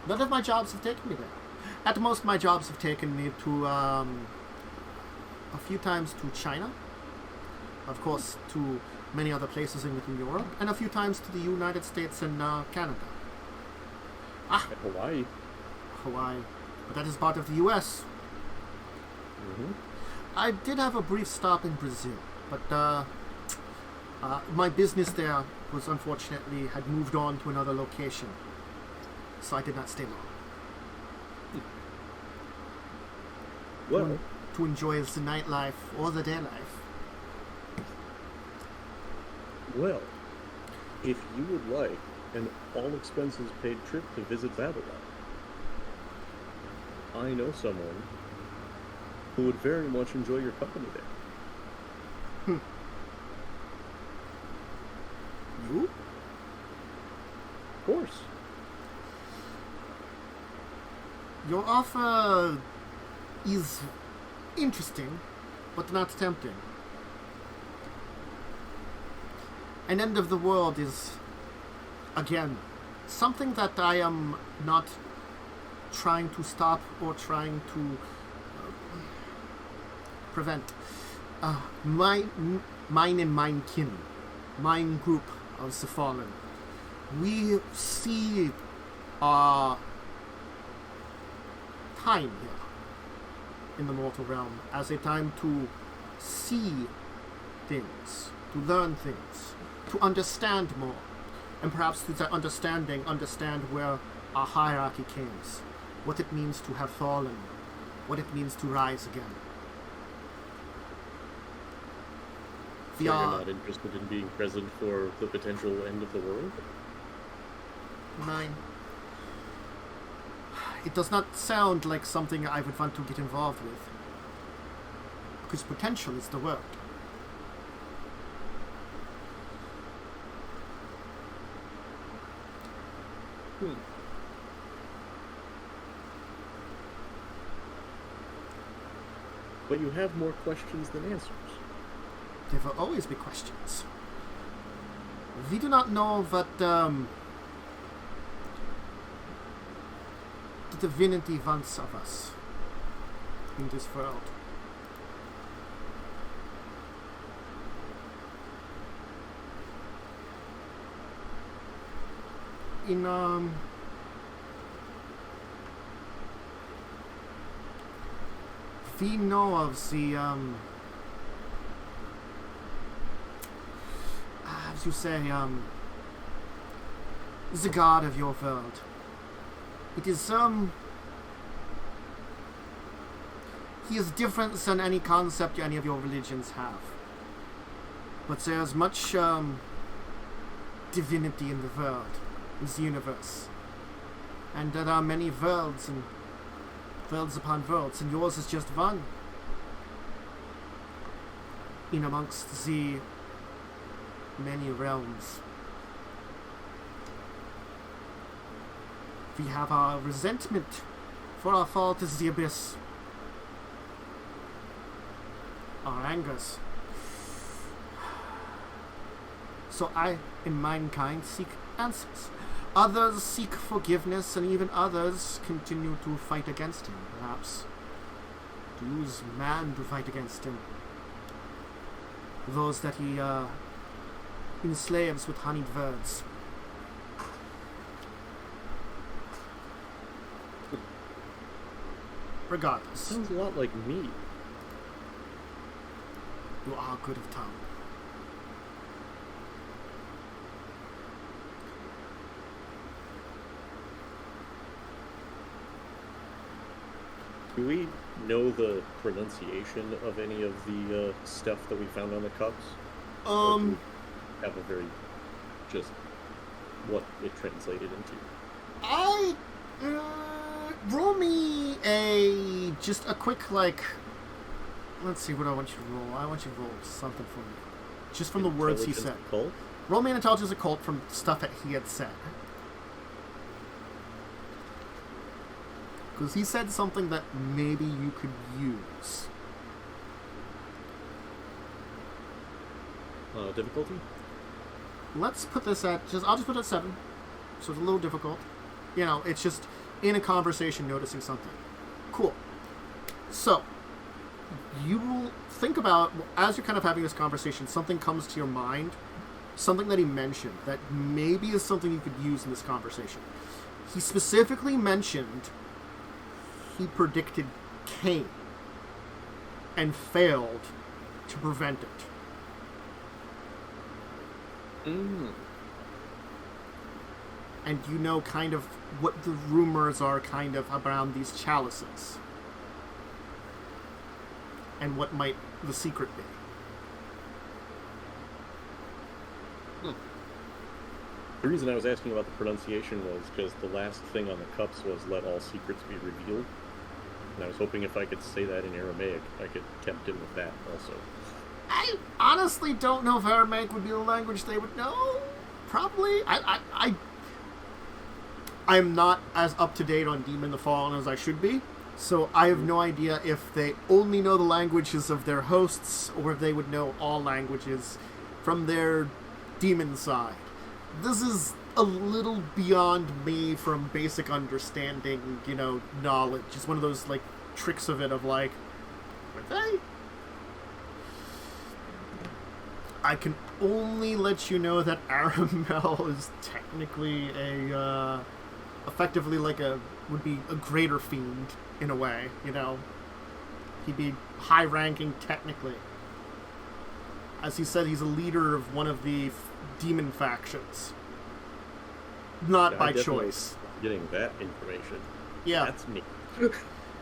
None of my jobs have taken me there. At most, my jobs have taken me to a few times to China, of course, to many other places in Europe, and a few times to the United States and Canada. And Hawaii. Hawaii. But that is part of the U.S. Mm-hmm. I did have a brief stop in Brazil, but my business there was unfortunately had moved on to another location, so I did not stay long. Well, To enjoy the nightlife or the day life. well, if you would like an all-expenses-paid trip to visit Babylon, I know someone who would very much enjoy your company there. You? Of course. Your offer is interesting, but not tempting. An end of the world is, again, something that I am not trying to stop or trying to prevent. Mine and mine kin, mine group of the fallen, we see our time here in the mortal realm as a time to see things, to learn things, to understand more, and perhaps through that understanding, understand where our hierarchy came, what it means to have fallen, what it means to rise again. So you're not interested in being present for the potential end of the world? Mine. It does not sound like something I would want to get involved with. Because potential is the word. But you have more questions than answers. There will always be questions. We do not know what the divinity wants of us in this world. We know of the as you say, the god of your world. It is he is different than any concept any of your religions have. But there's much divinity in the world, in the universe. And there are many worlds and worlds upon worlds, and yours is just one. In amongst the many realms. We have our resentment for our fault is the abyss. Our angers. So I, in mankind, seek answers. Others seek forgiveness, and even others continue to fight against him, perhaps. To use man to fight against him. Those that he enslaves with honeyed words. Regardless, Sounds a lot like me. you are good of tongue. Do we know the pronunciation of any of the stuff that we found on the cups? Or do we have a very just what it translated into? Roll me just a quick, like, let's see what I want you to roll. I want you to roll something for me. Just from the words he said. Occult? Roll me an intelligence occult from stuff that he had said. Because he said something that maybe you could use. Difficulty? Let's put this at, I'll just put it at 7. So it's a little difficult. You know, it's just in a conversation noticing something. Cool. So, you will think about, as you're kind of having this conversation, something comes to your mind, something that he mentioned that maybe is something you could use in this conversation. He specifically mentioned he predicted Caine and failed to prevent it. And you know kind of what the rumors are kind of around these chalices. And what might the secret be. The reason I was asking about the pronunciation was because the last thing on the cups was "Let all secrets be revealed," and I was hoping if I could say that in Aramaic, I could tempt him with that also. I honestly don't know if Aramaic would be the language they would know. Probably. I'm not as up to date on Demon the Fallen as I should be, so I have no idea if they only know the languages of their hosts or if they would know all languages from their demon side. This is a little beyond me from basic understanding, you know, knowledge. It's one of those, like, tricks of it of, like, were they? I can only let you know that Aramel is technically effectively like would be a greater fiend in a way, you know. He'd be high-ranking technically. As he said, he's a leader of one of the demon factions. Not by choice. Getting that information. Yeah. That's me.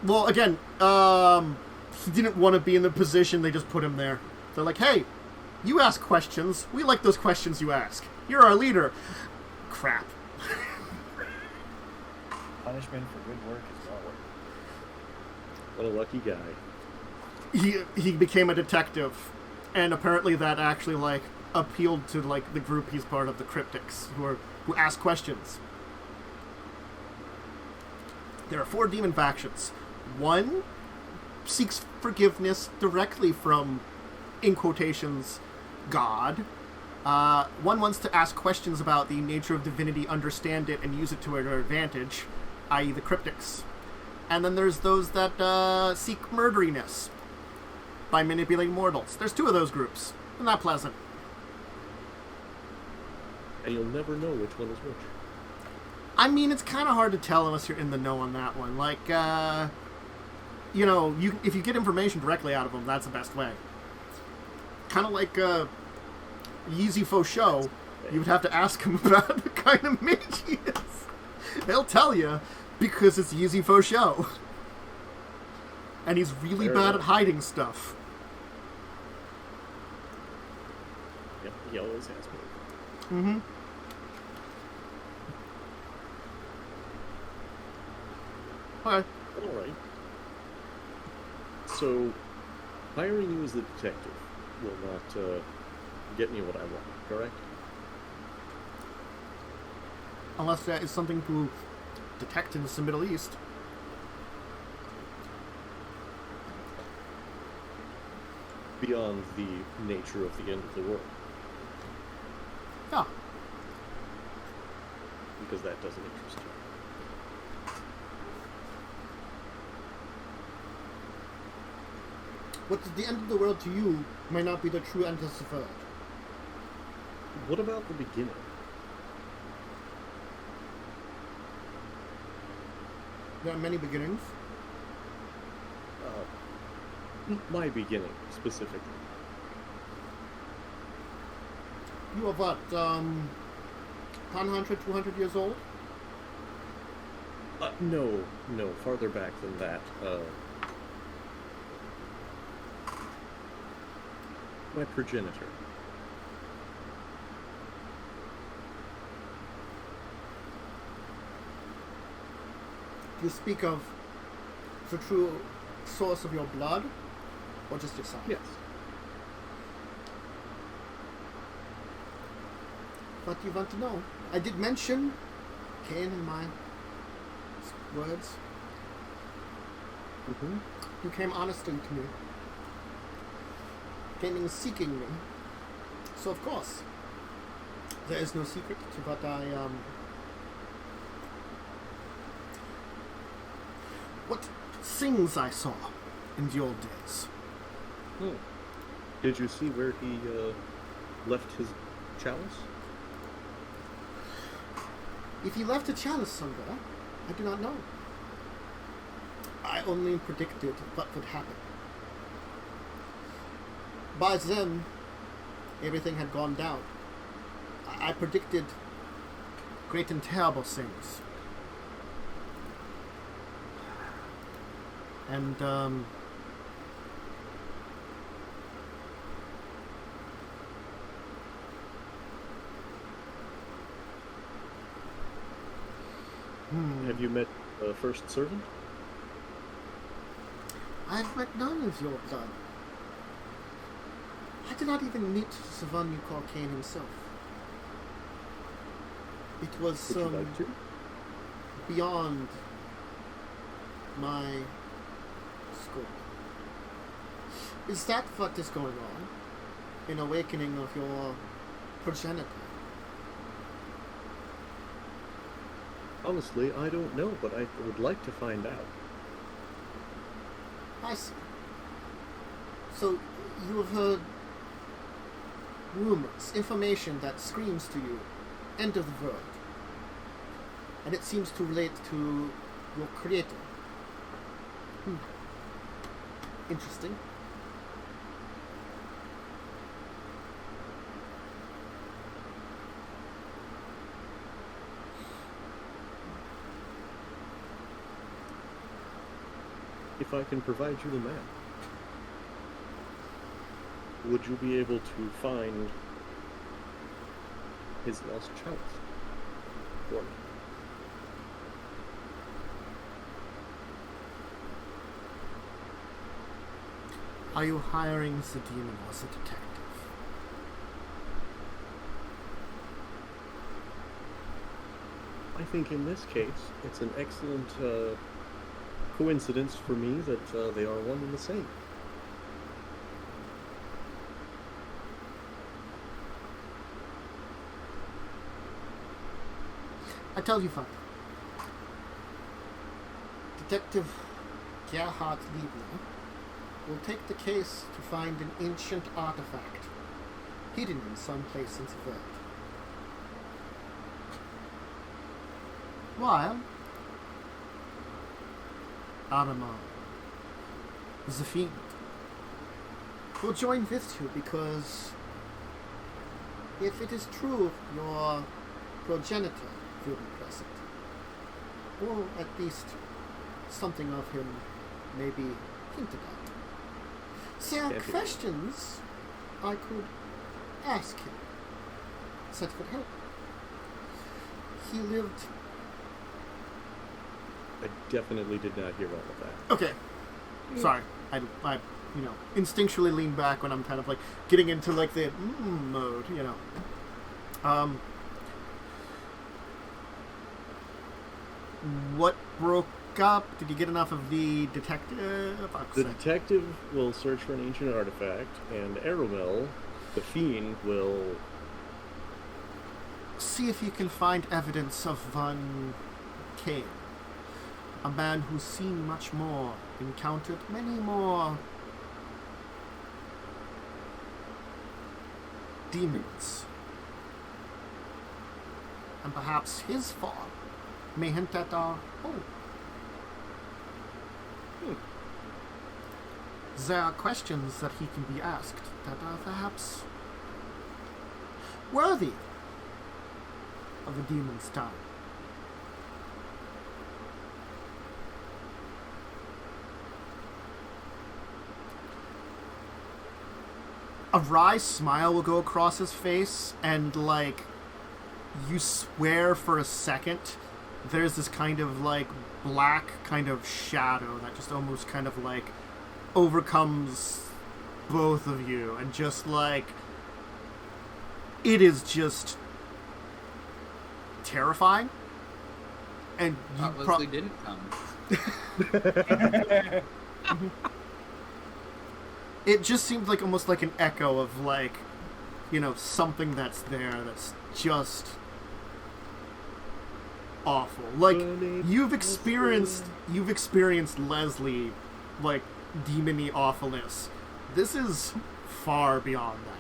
Well, again, he didn't want to be in the position, they just put him there. They're like, hey, you ask questions. We like those questions you ask. You're our leader. Crap. Punishment for good work is well worth. What a lucky guy. He became a detective, and apparently that actually, like, appealed to, like, the group he's part of, the cryptics, who ask questions. There are 4 demon factions. One seeks forgiveness directly from, in quotations, God. One wants to ask questions about the nature of divinity, understand it, and use it to their advantage, i.e. the cryptics. And then there's those that seek murderiness by manipulating mortals. There's 2 of those groups. Isn't that pleasant? And you'll never know which one is which. I mean, it's kind of hard to tell unless you're in the know on that one. Like, you know, if you get information directly out of them, that's the best way. Kind of like Yeezy Faux Show, you would have to ask him about the kind of mage he is. They'll tell you, because it's Yeezy Faux Show. And he's really bad at hiding stuff. Yep, he always has been. Mm-hmm. Okay. Alright. So, hiring you as the detective will not get me what I want, correct? Unless that is something to detect in the Middle East. Beyond the nature of the end of the world. Yeah. Because that doesn't interest you. What's the end of the world to you might not be the true anticipate. What about the beginning? There are many beginnings. My beginning, specifically. You are what, 100, 200 years old? No, farther back than that. My progenitor. Do you speak of the true source of your blood, or just yourself? Yes. What do you want to know? I did mention Caine in my words. Mm-hmm. You came honestly to me. Came seeking me. So of course, there is no secret to what what things I saw in the old days. Hmm. Did you see where he left his chalice? If he left a chalice somewhere, I do not know. I only predicted what would happen. By then, everything had gone down. I predicted great and terrible things. And, Have you met First Servant? I've met none of your blood. I did not even meet the one you call Caine himself. It was Would you like to? beyond my scope. Is that what is going on? An awakening of your progenitor? Honestly, I don't know, but I would like to find out. I see. So, you have heard rumors, information that screams to you, end of the world. And it seems to relate to your creator. Interesting. If I can provide you the map, would you be able to find his lost chalice for me? Are you hiring the demon or the detective? I think in this case, it's an excellent coincidence for me that they are one and the same. I tell you what. Detective Gerhard Liebner will take the case to find an ancient artifact hidden in some place in the world. While Adama, the Fiend, will join with you because if it is true your progenitor will be present, or at least something of him may be hinted at, there are Can't be. questions I could ask him that would help. He lived... I definitely did not hear all of that. Okay. Sorry. I instinctually lean back when I'm kind of like getting into like the mode, What broke up? Did you get enough of the detective? The detective will search for an ancient artifact, and Aeromel, the Fiend, will... see if you can find evidence of Von Caine. A man who's seen much more, encountered many more demons. And perhaps his fall may hint at our own. There are questions that he can be asked that are perhaps worthy of a demon's time. a wry smile will go across his face, and, like, you swear for a second there's this kind of, like, black kind of shadow that just almost kind of, like, overcomes both of you, and just, like, it is just terrifying. And you Leslie didn't come. It just seems like almost like an echo of, like, you know, something that's there that's just awful. Like, you've experienced Leslie, like, demon-y awfulness. This is far beyond that.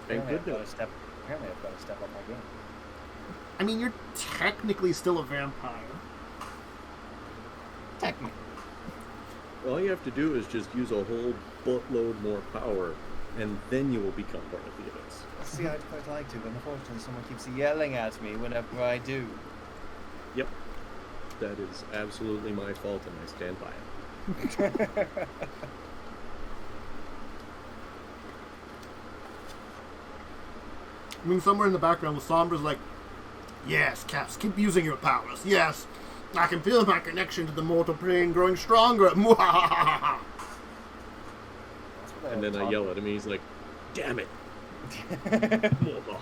Thank Apparently goodness. Apparently I've got to step up my game. I mean, you're technically still a vampire. Technically. All you have to do is just use a whole buttload more power, and then you will become part of the events. See, I'd quite like to, but unfortunately someone keeps yelling at me whenever I do. Yep. That is absolutely my fault, and I stand by it. I mean, somewhere in the background, Sombra's like, yes, Caps, keep using your powers. Yes, I can feel my connection to the mortal plane growing stronger. That's what And then I yell at him, and he's like, damn it. That's what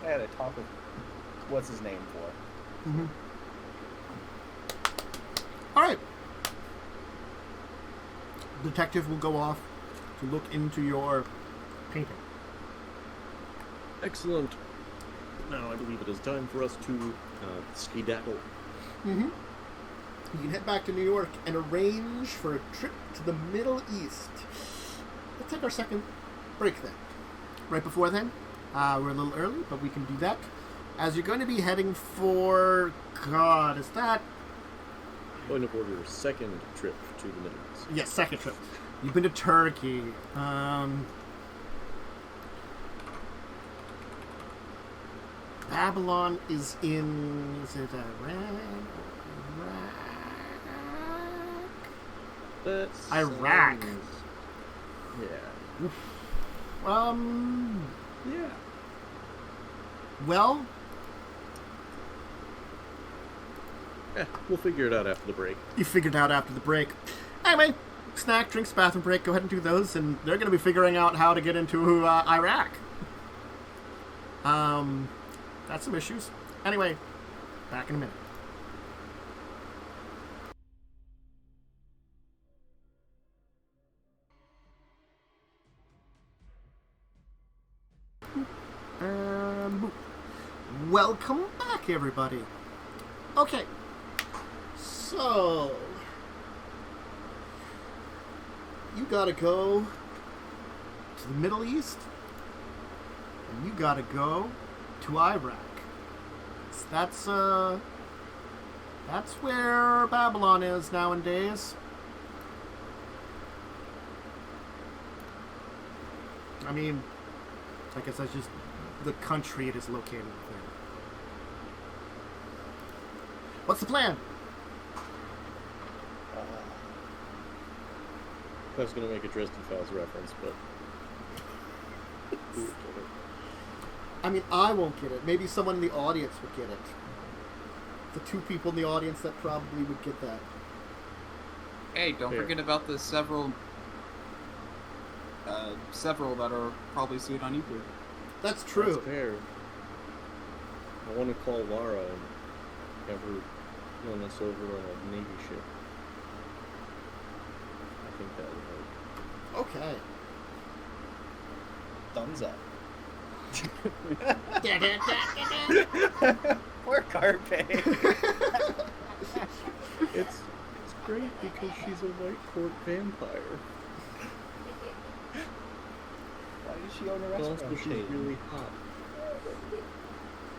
I had a talk with, what's his name for. Mm-hmm. All right. Detective will go off to look into your painting. Excellent. Now I believe it is time for us to skedaddle. Mm-hmm. You can head back to New York and arrange for a trip to the Middle East. Let's take our second break then. Right before then, we're a little early, but we can do that. As you're going to be heading for... God, is that... Point of order, second trip to the Middle East. Yes, second trip. You've been to Turkey. Babylon is in... Is it That's Iraq. Yeah. Yeah. Well, We'll figure it out after the break. you figured out after the break. Anyway, snack, drinks, bathroom break, go ahead and do those, and they're going to be figuring out how to get into Iraq. That's some issues. Anyway, back in a minute. Welcome back, everybody. Okay, so you gotta go to the Middle East, and you gotta go to Iraq. That's where Babylon is nowadays. I mean, I guess that's just the country it is located within. What's the plan? I was going to make a Dresden Files reference, but... I mean, I won't get it. Maybe someone in the audience would get it. The two people in the audience that probably would get that. Hey, don't Here. forget about the several that are probably seen on YouTube. That's true. That's fair. I want to call Lara and have her run us over on a Navy ship. I think that would work. Okay. Thumbs up. Da-da-da-da-da. Poor Carpe. It's great because she's a white court vampire. Why does she own a And restaurant also, she's chain? really hot.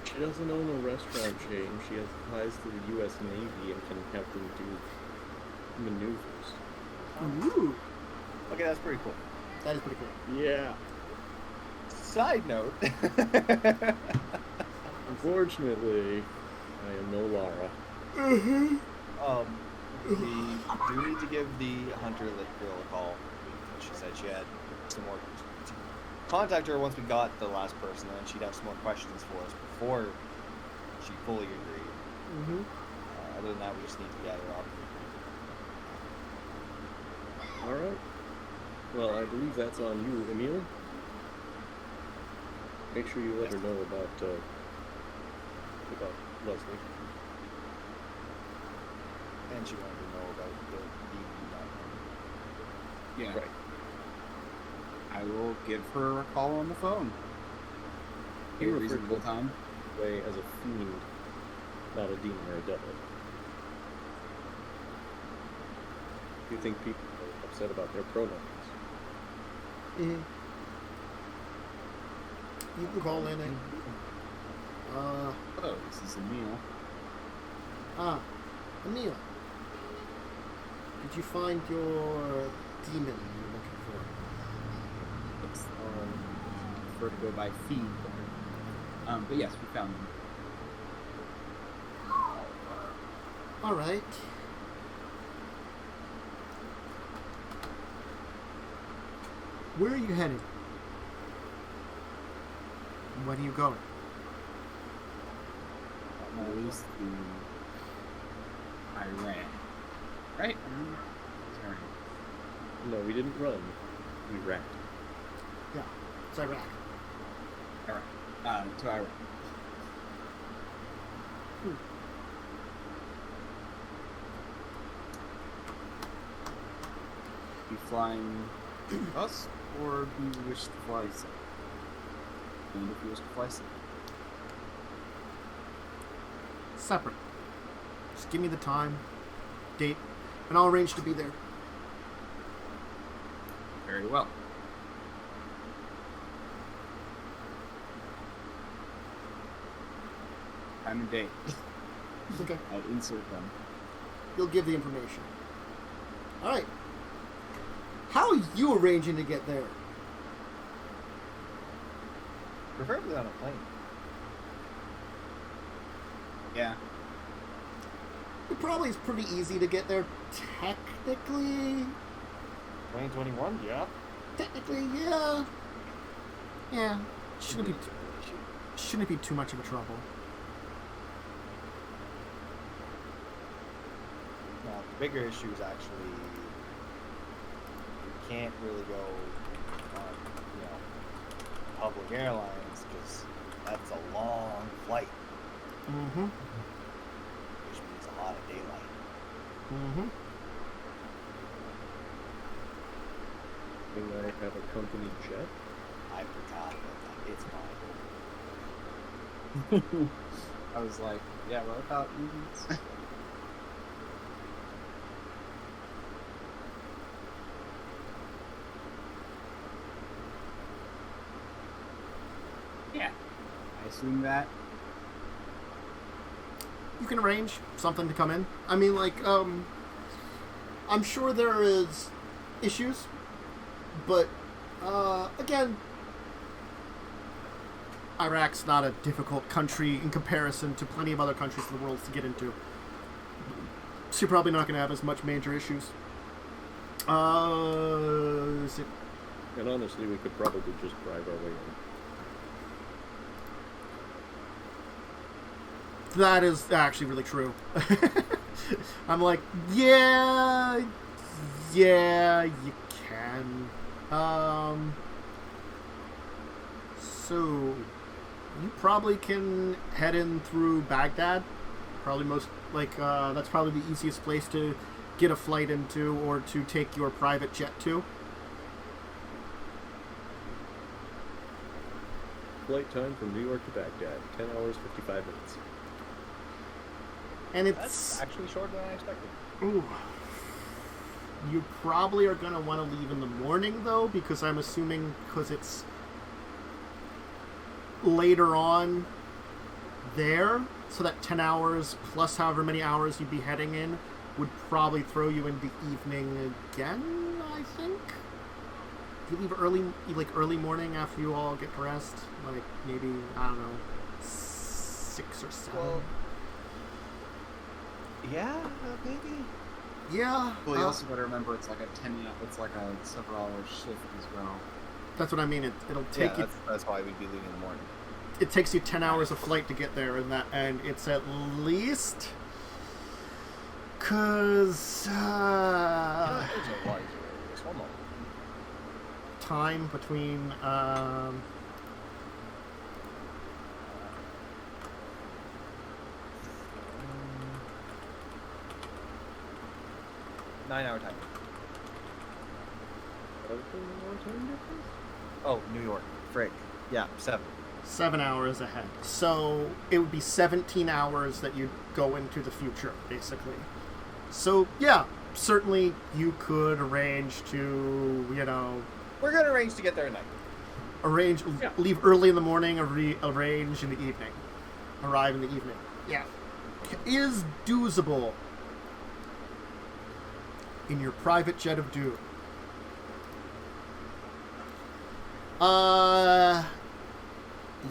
She doesn't own a restaurant chain. She has ties to the U.S. Navy and can have them do maneuvers. Ooh, Okay, that's pretty cool. that is pretty cool. Yeah. Side note. Unfortunately, I am no Lara. Mm-hmm. We do need to give the hunter girl a call. She said she had some more. Contact her once we got the last person, and she'd have some more questions for us before she fully agreed. Mm-hmm. Other than that, we just need to gather up. All right. Well, I believe that's on you, Emil. Make sure you let her know about Leslie. And she wanted to know about the D&D. Yeah. Right. I will give her a call on the phone. He A referred reasonable to time. Way as a fiend, not a demon or a devil. Do you think people are upset about their pronouns? Mm-hmm. You can call in it. Oh, this is Emil. Emil. Did you find your demon you're looking It's prefer to go by feed. But yes, we found him. for? All right. Where are you headed? When are you going? Moves to Iran. Right? Sorry. No, we didn't run. We racked. Yeah, it's Iraq. Alright. To Iran. Be flying us, or do you wish to fly some? And if you wish to fly some. Separate. Just give me the time, date, and I'll arrange to be there. Very well. Time and date. Okay. I'll insert them. You'll give the information. All right. How are you arranging to get there? Preferably on a plane. Yeah. It probably is pretty easy to get there. Technically, 2021, yeah. Technically, yeah. Yeah. Shouldn't be too much of a trouble. Now, the bigger issue is actually you can't really go on, public airlines because that's a long flight, Mm-hmm. which means a lot of daylight. Mm-hmm. Can I have a company jet? I forgot about that. It's mine. I was like, yeah, what about movies? Yeah. I assume that. You can arrange something to come in. I mean, I'm sure there is issues, but, again, Iraq's not a difficult country in comparison to plenty of other countries in the world to get into. So you're probably not going to have as much major issues. Is it... And honestly, we could probably just drive our way in. That is actually really true. I'm like, yeah, you can. So you probably can head in through Baghdad. Probably that's probably the easiest place to get a flight into or to take your private jet to. Flight time from New York to Baghdad, 10 hours, 55 minutes. And That's it's... actually shorter than I expected. Ooh. You probably are going to want to leave in the morning, though, because I'm assuming because it's later on there, so that 10 hours plus however many hours you'd be heading in would probably throw you in the evening again, I think. Do you leave early morning after you all get dressed? Like, maybe, I don't know, 6 or 7? Well, yeah, maybe. Yeah. Well, you also got to remember it's like a several hour shift as well. That's what I mean. It'll take you. That's why we'd be leaving in the morning. It takes you 10 hours of flight to get there, and it's at least. Cause time between 9-hour time. Oh, New York. Frig. Yeah, 7 hours ahead. So it would be 17 hours that you'd go into the future, basically. So, yeah, certainly you could arrange to, We're going to arrange to get there at night. Leave early in the morning, arrange in the evening. Arrive in the evening. Yeah. Is doable in your private jet of doom.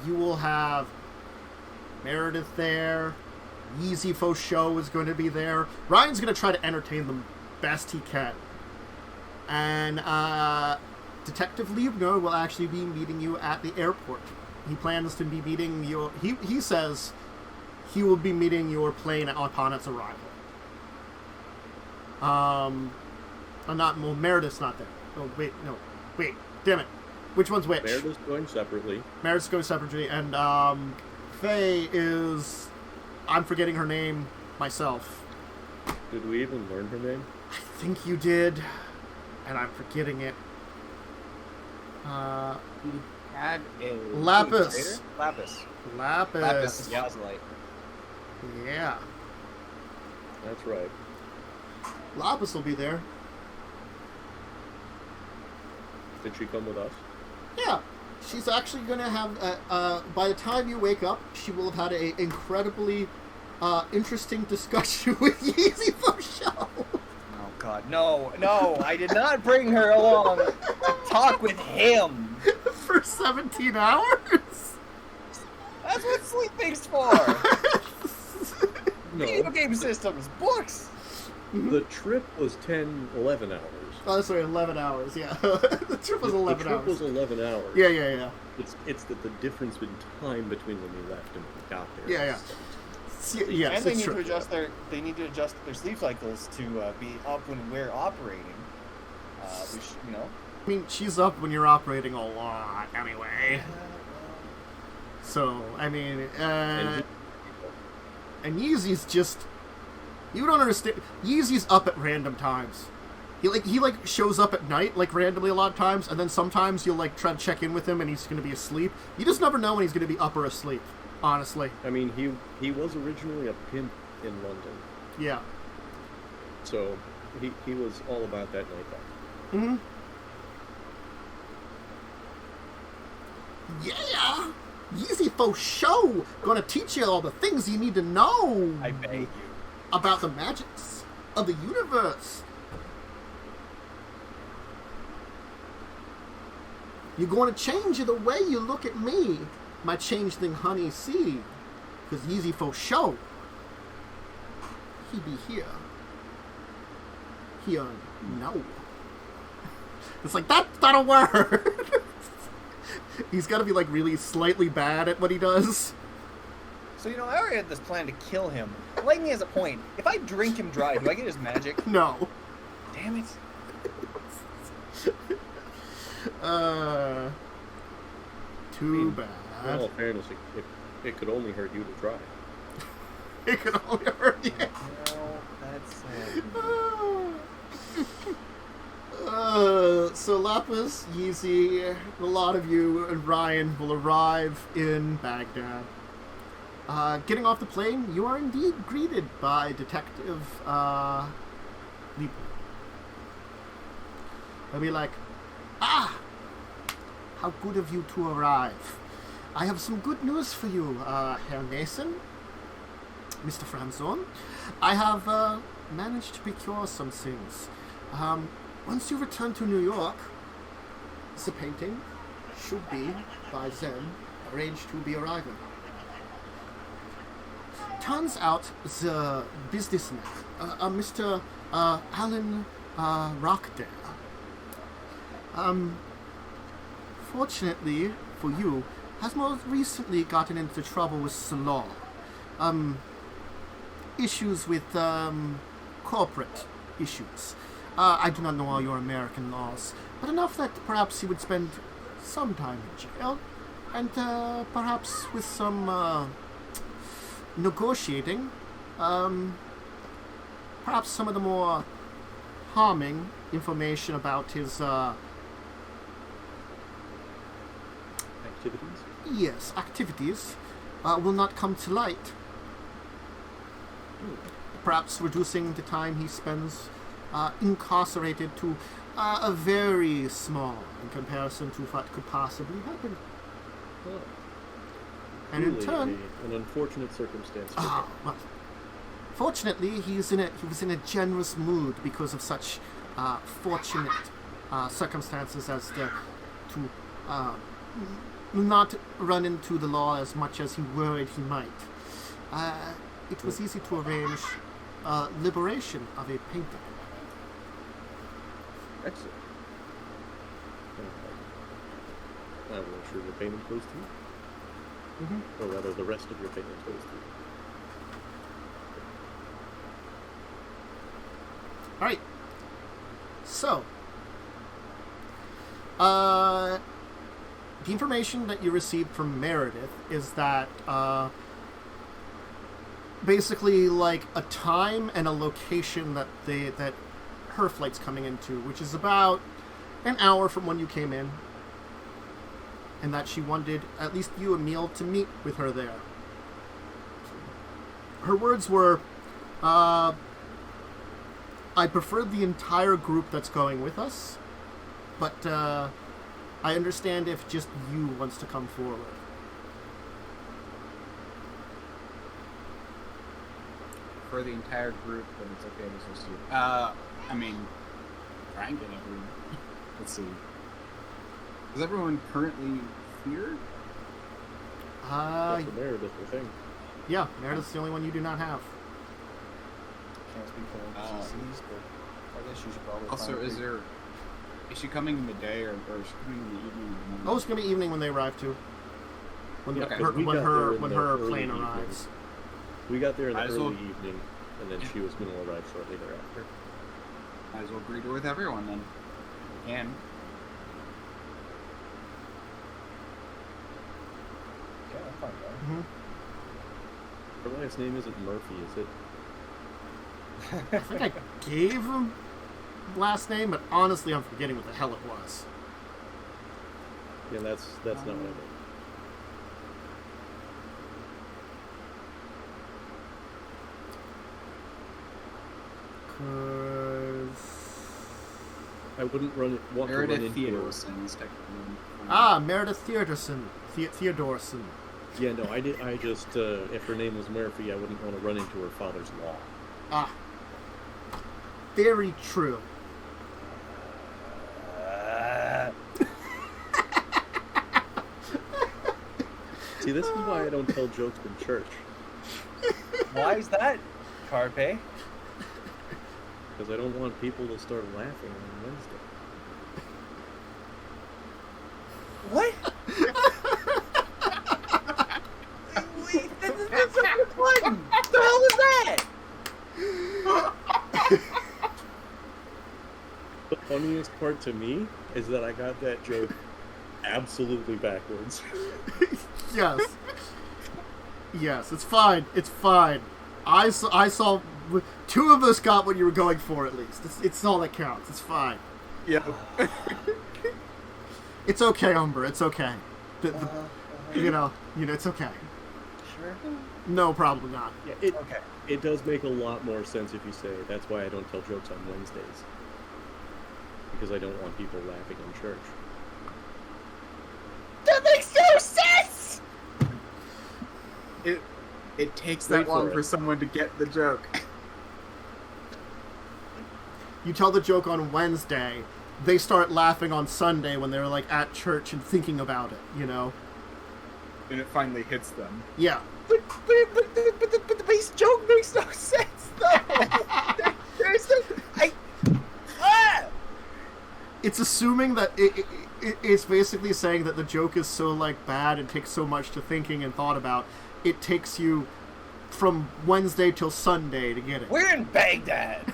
You will have Meredith there. Yeezy Faux Show is going to be there. Ryan's going to try to entertain them best he can. And Detective Liebner will actually be meeting you at the airport. He plans to be meeting your... He says he will be meeting your plane upon its arrival. Meredith's not there. Oh, wait, damn it. Which one's which? Meredith's going separately. And Faye is... I'm forgetting her name myself. Did we even learn her name? I think you did, and I'm forgetting it. He had a... Lapis. Lapis. Yeah. Yeah. That's right. Lapis will be there. Did she come with us? Yeah. She's actually going to have, by the time you wake up, she will have had an incredibly interesting discussion with Yeezy Faux Show. Oh, God. No, I did not bring her along to talk with him. For 17 hours? That's what sleeping's for. No. Video game systems, books. The trip was 10, 11 hours. Oh, sorry, 11 hours, yeah. The trip was 11 hours. The trip was 11 hours. Yeah. It's that the difference in time between when we left and when we got there. Yeah. Yes, and they it's need true. to adjust their sleep cycles to be up when we're operating. I mean, she's up when you're operating a lot, anyway. So, I mean, and Yeezy's just... You don't understand. Yeezy's up at random times. He shows up at night, randomly a lot of times, and then sometimes you'll, try to check in with him and he's going to be asleep. You just never know when he's going to be up or asleep, honestly. I mean, he was originally a pimp in London. Yeah. So, he was all about that night life. Mm-hmm. Yeah! Yeezy Faux Show! Gonna teach you all the things you need to know! I beg you. About the magics of the universe. You're going to change the way you look at me, my changeling honey seed. Because Yeezy Faux Show, he be here. Here, no. It's like, that's not a word. He's got to be, really slightly bad at what he does. So, I already had this plan to kill him. Lightning has a point. If I drink him dry, do I get his magic? No. Damn it. Too bad. In all fairness, it could only hurt you to try. It could only hurt you. No, that's sad. So Lapis, Yeezy, a lot of you, and Ryan will arrive in Baghdad. Getting off the plane, you are indeed greeted by Detective Liebner. He'll be like, how good of you to arrive. I have some good news for you, Herr Mason, Mr. Franzon. I have managed to procure some things. Once you return to New York, the painting should be, by then, arranged to be arriving. Turns out the businessman, Mr. Alan Rockdale. Fortunately for you, has most recently gotten into trouble with some law. Issues with, corporate issues. I do not know all your American laws, but enough that perhaps he would spend some time in jail, and, perhaps with some, negotiating, perhaps some of the more harming information about his, Activities? Yes, activities will not come to light. Perhaps reducing the time he spends incarcerated to a very small in comparison to what could possibly happen. Oh. And Truly in turn, an unfortunate circumstance. For him. well, fortunately, he was in a generous mood because of such fortunate circumstances as to not run into the law as much as he worried he might. It was easy to arrange liberation of a painting. Excellent. I will ensure your payment goes through. Or rather, the rest of your payment goes through. All right. So, the information that you received from Meredith is that basically like a time and a location that her flight's coming into, which is about an hour from when you came in, and that she wanted at least you, Emil, to meet with her there. Her words were, I prefer the entire group that's going with us, but I understand if just you wants to come forward. For the entire group, but it's okay to just you. I mean, try and get everyone. Let's see. Is everyone currently here? That's the Meredith thing. Yeah, Meredith's the only one you do not have. Can't speak for GCs, but I guess you should probably. Also, find people. is she coming in the day or is she coming in the evening? Oh, it's gonna be evening when they arrive too. When Yeah, Okay. her, 'cause we when got her there in when the her early plane evening. arrives. We got there in the Might as early well- evening, and then she was going to arrive shortly thereafter. Might as well greet her with everyone then. And Yeah, I'll find out. Mm-hmm. Her last name isn't Murphy, is it? I think I gave him last name, but honestly, I'm forgetting what the hell it was. Yeah, that's not what I meant. I wouldn't want to run Meredith into her. Theodorson is technically. Meredith Theodorson. Theodorson. Yeah, no, I just, if her name was Murphy, I wouldn't want to run into her father's law. Ah. Very true. See, this is why I don't tell jokes in church. Why is that, Carpe? Because I don't want people to start laughing on Wednesday. What? Wait, that's a good one. What the hell is that? The funniest part to me is that I got that joke absolutely backwards. Yes. Yes, it's fine. It's fine. I saw two of us got what you were going for at least. It's all that counts. It's fine. Yeah. It's okay, Umber. It's okay. You know, it's okay. Sure. No, probably not. Yeah, Okay. it does make a lot more sense if you say it. That's why I don't tell jokes on Wednesdays. Because I don't want people laughing in church. That makes no sense. It takes Wait that for long it. for someone to get the joke. You tell the joke on Wednesday, they start laughing on Sunday when they're like at church and thinking about it, you know? And it finally hits them. Yeah. But the base joke makes no sense, though. There's no... it's assuming that it's basically saying that the joke is so like bad and takes so much to thinking and thought about. It takes you from Wednesday till Sunday to get it. We're in Baghdad.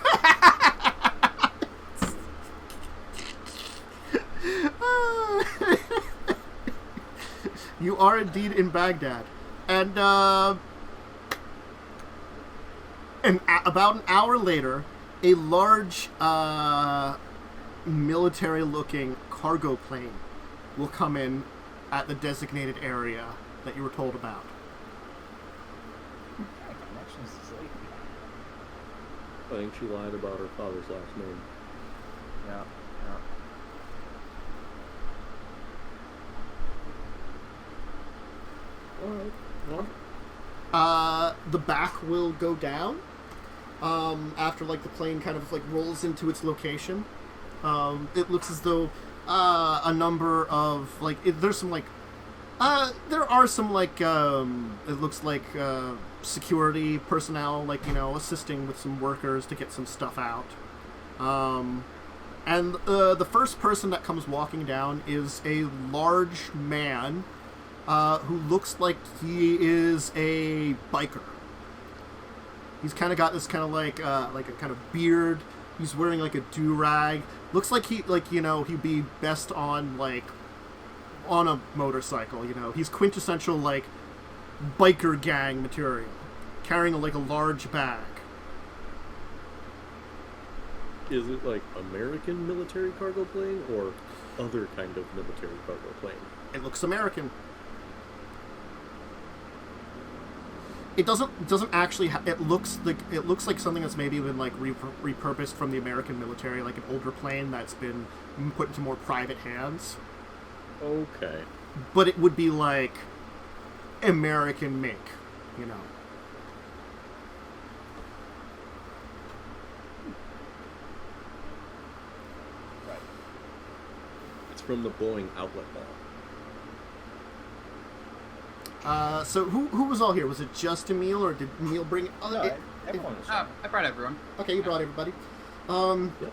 You are indeed in Baghdad, and about an hour later, a large military-looking cargo plane will come in at the designated area that you were told about. I think she lied about her father's last name. Yeah. Alright. Well, The back will go down after like the plane kind of like rolls into its location. It looks as though a number of like there's some like there are some like it looks like security personnel like assisting with some workers to get some stuff out. And the first person that comes walking down is a large man who looks like he is a biker. He's kind of got this kind of like a kind of beard. He's wearing like a do-rag. Looks like he'd be best on like on a motorcycle. He's quintessential like biker gang material, carrying like a large bag. is it like American military cargo plane or other kind of military cargo plane? It looks American. It doesn't actually. It looks like something that's maybe been like repurposed from the American military, like an older plane that's been put into more private hands. Okay. But it would be like American make, you know. Right. It's from the Boeing outlet mall. So who was all here? Was it just Emil, or did Emil bring? Everyone was here. I brought everyone. Okay, you brought everybody. Yep.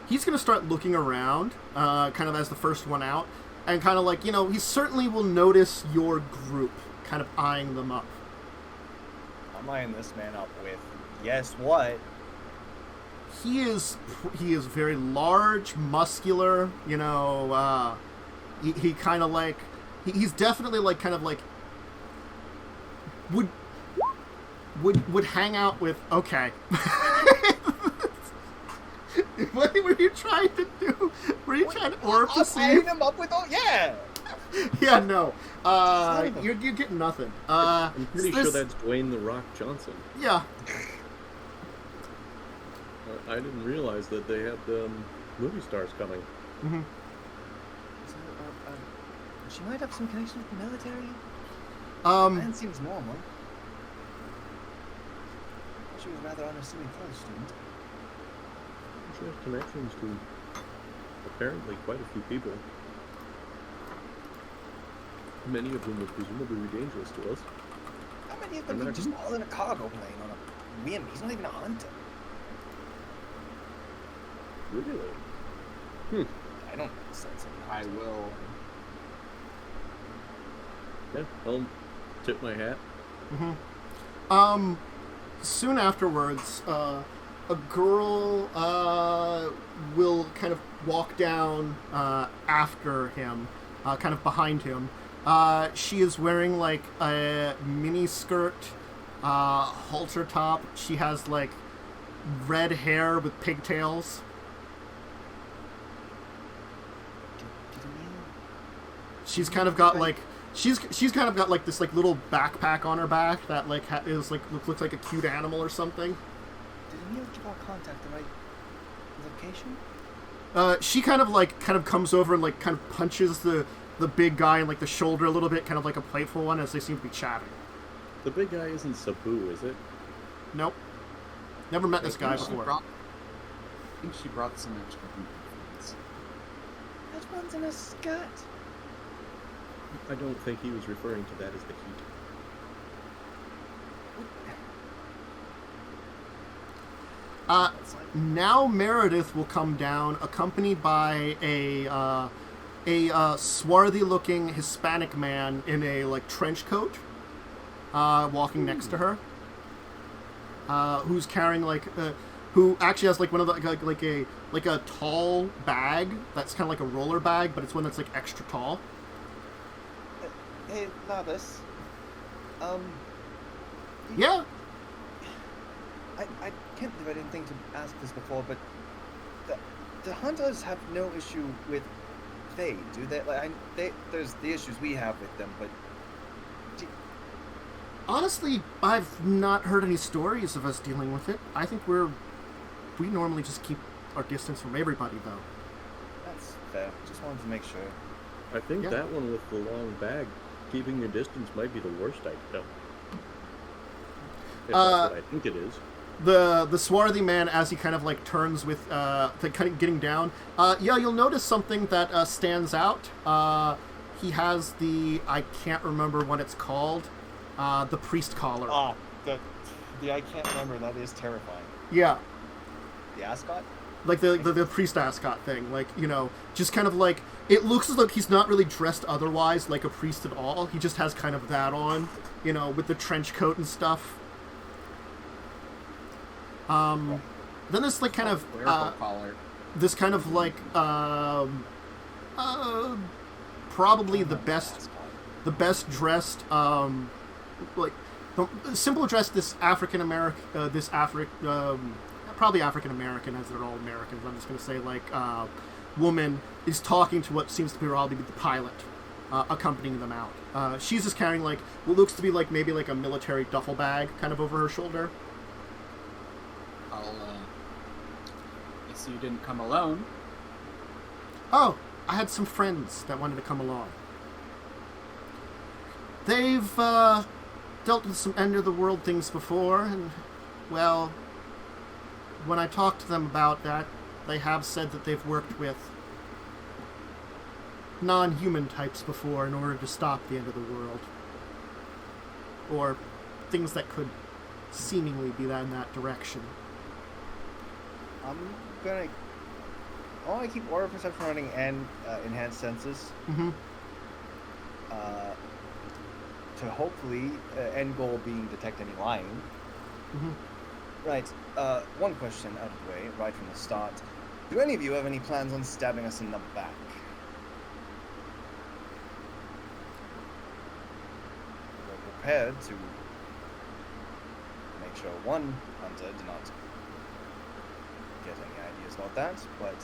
He's going to start looking around, kind of as the first one out, and kind of like, you know, he certainly will notice your group, kind of eyeing them up. I'm eyeing this man up with, guess what? He is very large, muscular, you know, he kind of like, he's definitely like, kind of like, would hang out with, okay. What were you trying to do? Were you trying to orb to see? Eyeing him up with, yeah! Yeah, no. You're getting nothing. I'm pretty sure that's Dwayne "The Rock" Johnson. Yeah. I didn't realize that they had movie stars coming. Mm-hmm. So, she might have some connection with the military? Man seems normal. She was rather unassuming college student. She has connections to apparently quite a few people. Many of whom would presumably be dangerous to us. How many of them are just all in a cargo plane on a whim? He's not even a hunter. Really? I don't sense it. I will. Yeah, I'll tip my hat. Mm-hmm. Soon afterwards, a girl will kind of walk down after him, kind of behind him. She is wearing like a mini skirt, halter top. She has like red hair with pigtails. She's kind of got like she's kind of got like this like little backpack on her back that like is like looks like a cute animal or something. Did Emil give our contact the right location? She kind of comes over and like kind of punches the big guy in like the shoulder a little bit, kind of like a playful one, as they seem to be chatting. The big guy isn't Sabu, is it? Nope. Never met this guy before. I think she brought some extra things. That one's in a skirt. I don't think he was referring to that as the heat. Now Meredith will come down, accompanied by a swarthy-looking Hispanic man in a like trench coat, walking next to her, who's carrying who actually has like one of the like a tall bag that's kind of like a roller bag, but it's one that's like extra tall. Hey, Lavis. Yeah. I can't believe I didn't think to ask this before, but the hunters have no issue with Fae, do they? Like, there's the issues we have with them, but honestly, I've not heard any stories of us dealing with it. I think we normally just keep our distance from everybody, though. That's fair. Just wanted to make sure. I think that one with the long bag, keeping your distance might be the worst idea. If that's what I think it is. The swarthy man, as he kind of like turns with kind of getting down, you'll notice something that stands out. He has I can't remember what it's called, the priest collar. Ah, the I can't remember. That is terrifying. Yeah. The ascot? Like the priest ascot thing, like, just kind of like, it looks as though he's not really dressed otherwise like a priest at all. He just has kind of that on, with the trench coat and stuff. Then this like kind of this kind of like probably the best dressed like simple dressed this African American probably African American, as they're all Americans. I'm just gonna say like woman is talking to what seems to be probably the pilot accompanying them out. She's just carrying like what looks to be like maybe like a military duffel bag kind of over her shoulder. I see you didn't come alone. Oh, I had some friends that wanted to come along. They've dealt with some end-of-the-world things before, and, well, when I talked to them about that, they have said that they've worked with non-human types before in order to stop the end of the world. Or things that could seemingly be that in that direction. I want to keep aura perception running and enhanced senses. Mm-hmm. To hopefully end goal being detect any lying. Mm-hmm. Right. One question out of the way, right from the start. Do any of you have any plans on stabbing us in the back? We're prepared to make sure one hunter did not get any ideas about that, but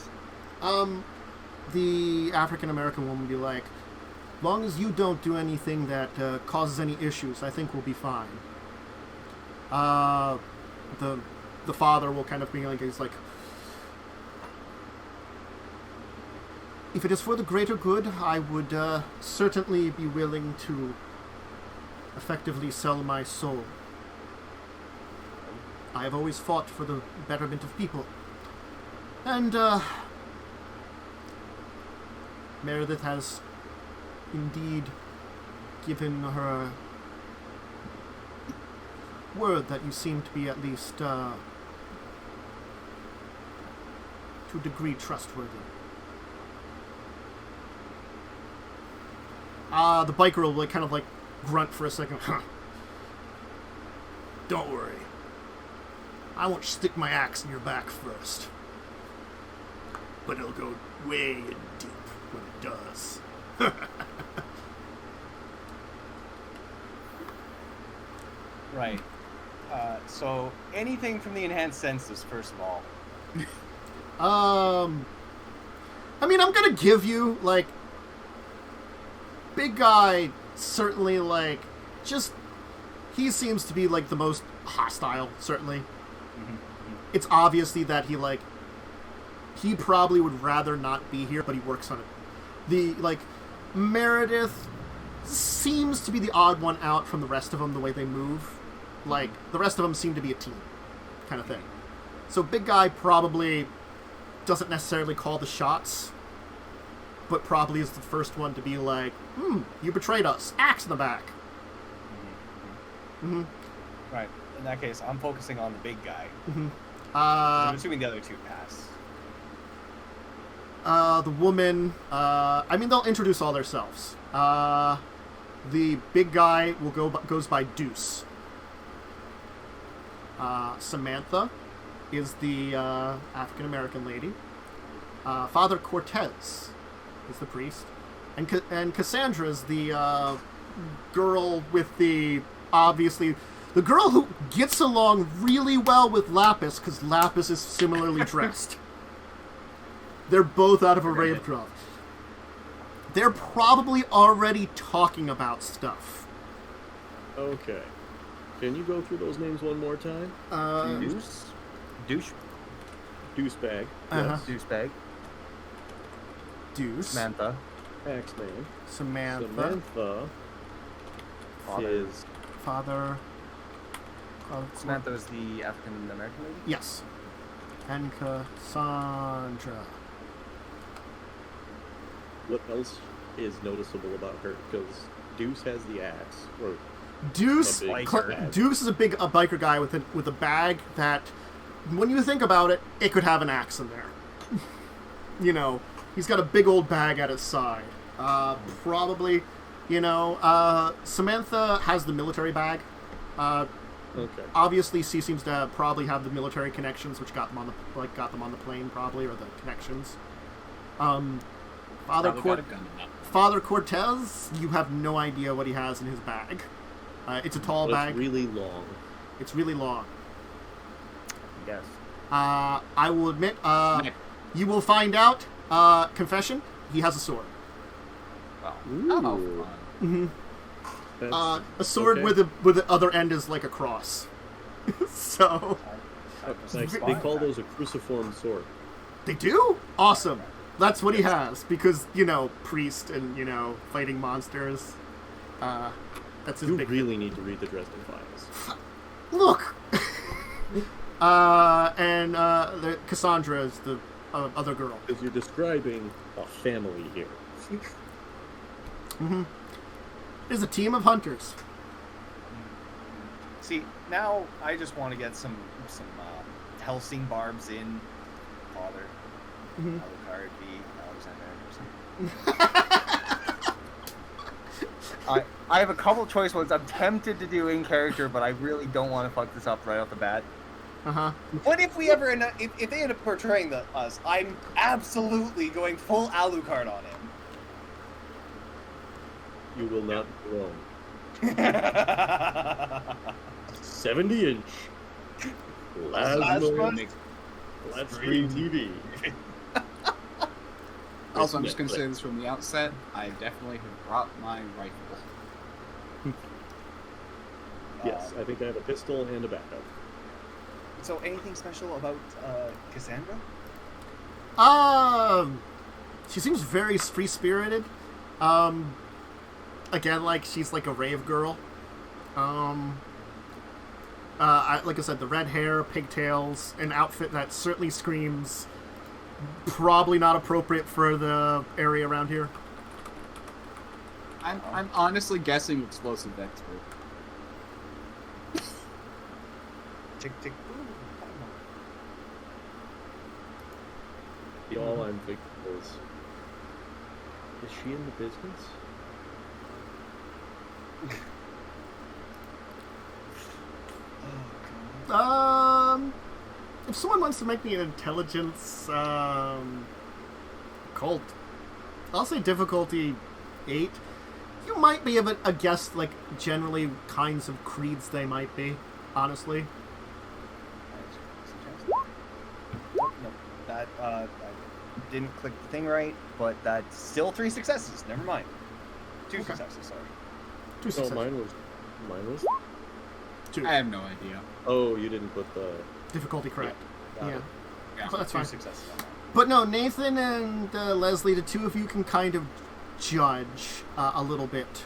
the African American woman would be like, long as you don't do anything that causes any issues, I think we'll be fine. The father will kind of be like, he's like, if it is for the greater good, I would certainly be willing to effectively sell my soul. I have always fought for the betterment of people. And Meredith has indeed given her word that you seem to be at least to a degree trustworthy. The biker will like kind of like grunt for a second. Don't worry. I won't stick my axe in your back first. But it'll go way in deep when it does. Right. So anything from the enhanced senses, first of all. I mean, I'm gonna give you, like, big guy, certainly, like, just, he seems to be, like, the most hostile, certainly. Mm-hmm. It's obviously that he, like, he probably would rather not be here, but he works on it. Meredith seems to be the odd one out from the rest of them, the way they move. Like, the rest of them seem to be a team, kind of thing. So big guy probably doesn't necessarily call the shots, but probably is the first one to be like, you betrayed us. Axe in the back. Mm-hmm. Right. In that case, I'm focusing on the big guy. Mm-hmm. I'm assuming the other two pass. The woman, I mean, they'll introduce all themselves. The big guy goes by Deuce. Samantha is the African-American lady. Father Cortez is the priest. And Cassandra's the girl with the, obviously, the girl who gets along really well with Lapis, because Lapis is similarly dressed. They're both out of a rave club. They're probably already talking about stuff. Okay. Can you go through those names one more time? Douchebag. Uh-huh. Douchebag. Deuce. Samantha. Axeman. Samantha. Is... Father. Samantha is the African American lady? Yes. And Cassandra. What else is noticeable about her? Because Deuce has the axe. Or Deuce is a biker guy with a bag that, when you think about it, it could have an axe in there. You know, he's got a big old bag at his side. Probably, Samantha has the military bag. Okay. Obviously, she seems to probably have the military connections, which got them on the plane, probably, or the connections. Father Cortez, you have no idea what he has in his bag. It's a tall bag. It's really long. It's really long. Yes. I will admit, you will find out. Confession: he has a sword. Ooh. Mm-hmm. A sword where the other end is like a cross. So they call those a cruciform sword. They do? Awesome. That's what he has, because, priest and, fighting monsters. That's his big... You really need to read the Dresden Files. Look! And Cassandra is the other girl. Because you're describing a family here. Mm-hmm. There's a team of hunters. See, now I just want to get some Helsing barbs in. Father. Mm-hmm. Alucard v. Alexander Anderson. I have a couple choice ones. I'm tempted to do in character, but I really don't want to fuck this up right off the bat. Uh-huh. What if we ever if they end up portraying us? I'm absolutely going full Alucard on him. You will not be wrong. 70-inch. Flat screen TV. Also, I'm just going to say this from the outset. I definitely have brought my rifle. Yes, I think I have a pistol and a backup. So, anything special about Cassandra? She seems very free-spirited. Again, she's like a rave girl. Like I said, the red hair, pigtails, an outfit that certainly screams probably not appropriate for the area around here. I'm honestly guessing explosive expert. Tick, tick. All I'm thinking is she in the business? If someone wants to make me an intelligence cult, I'll say difficulty 8. You might be able to guess generally kinds of creeds they might be. Honestly, No, that I didn't click the thing right, but that's still 3 successes. Never mind. 2 successes. Sorry. 2 successes. Oh, mine was 2. I have no idea. Oh, you didn't put the Difficulty correct. Yeah. So that's 2 fine. successes on that. But no, Nathan and Leslie, the two of you can kind of judge a little bit.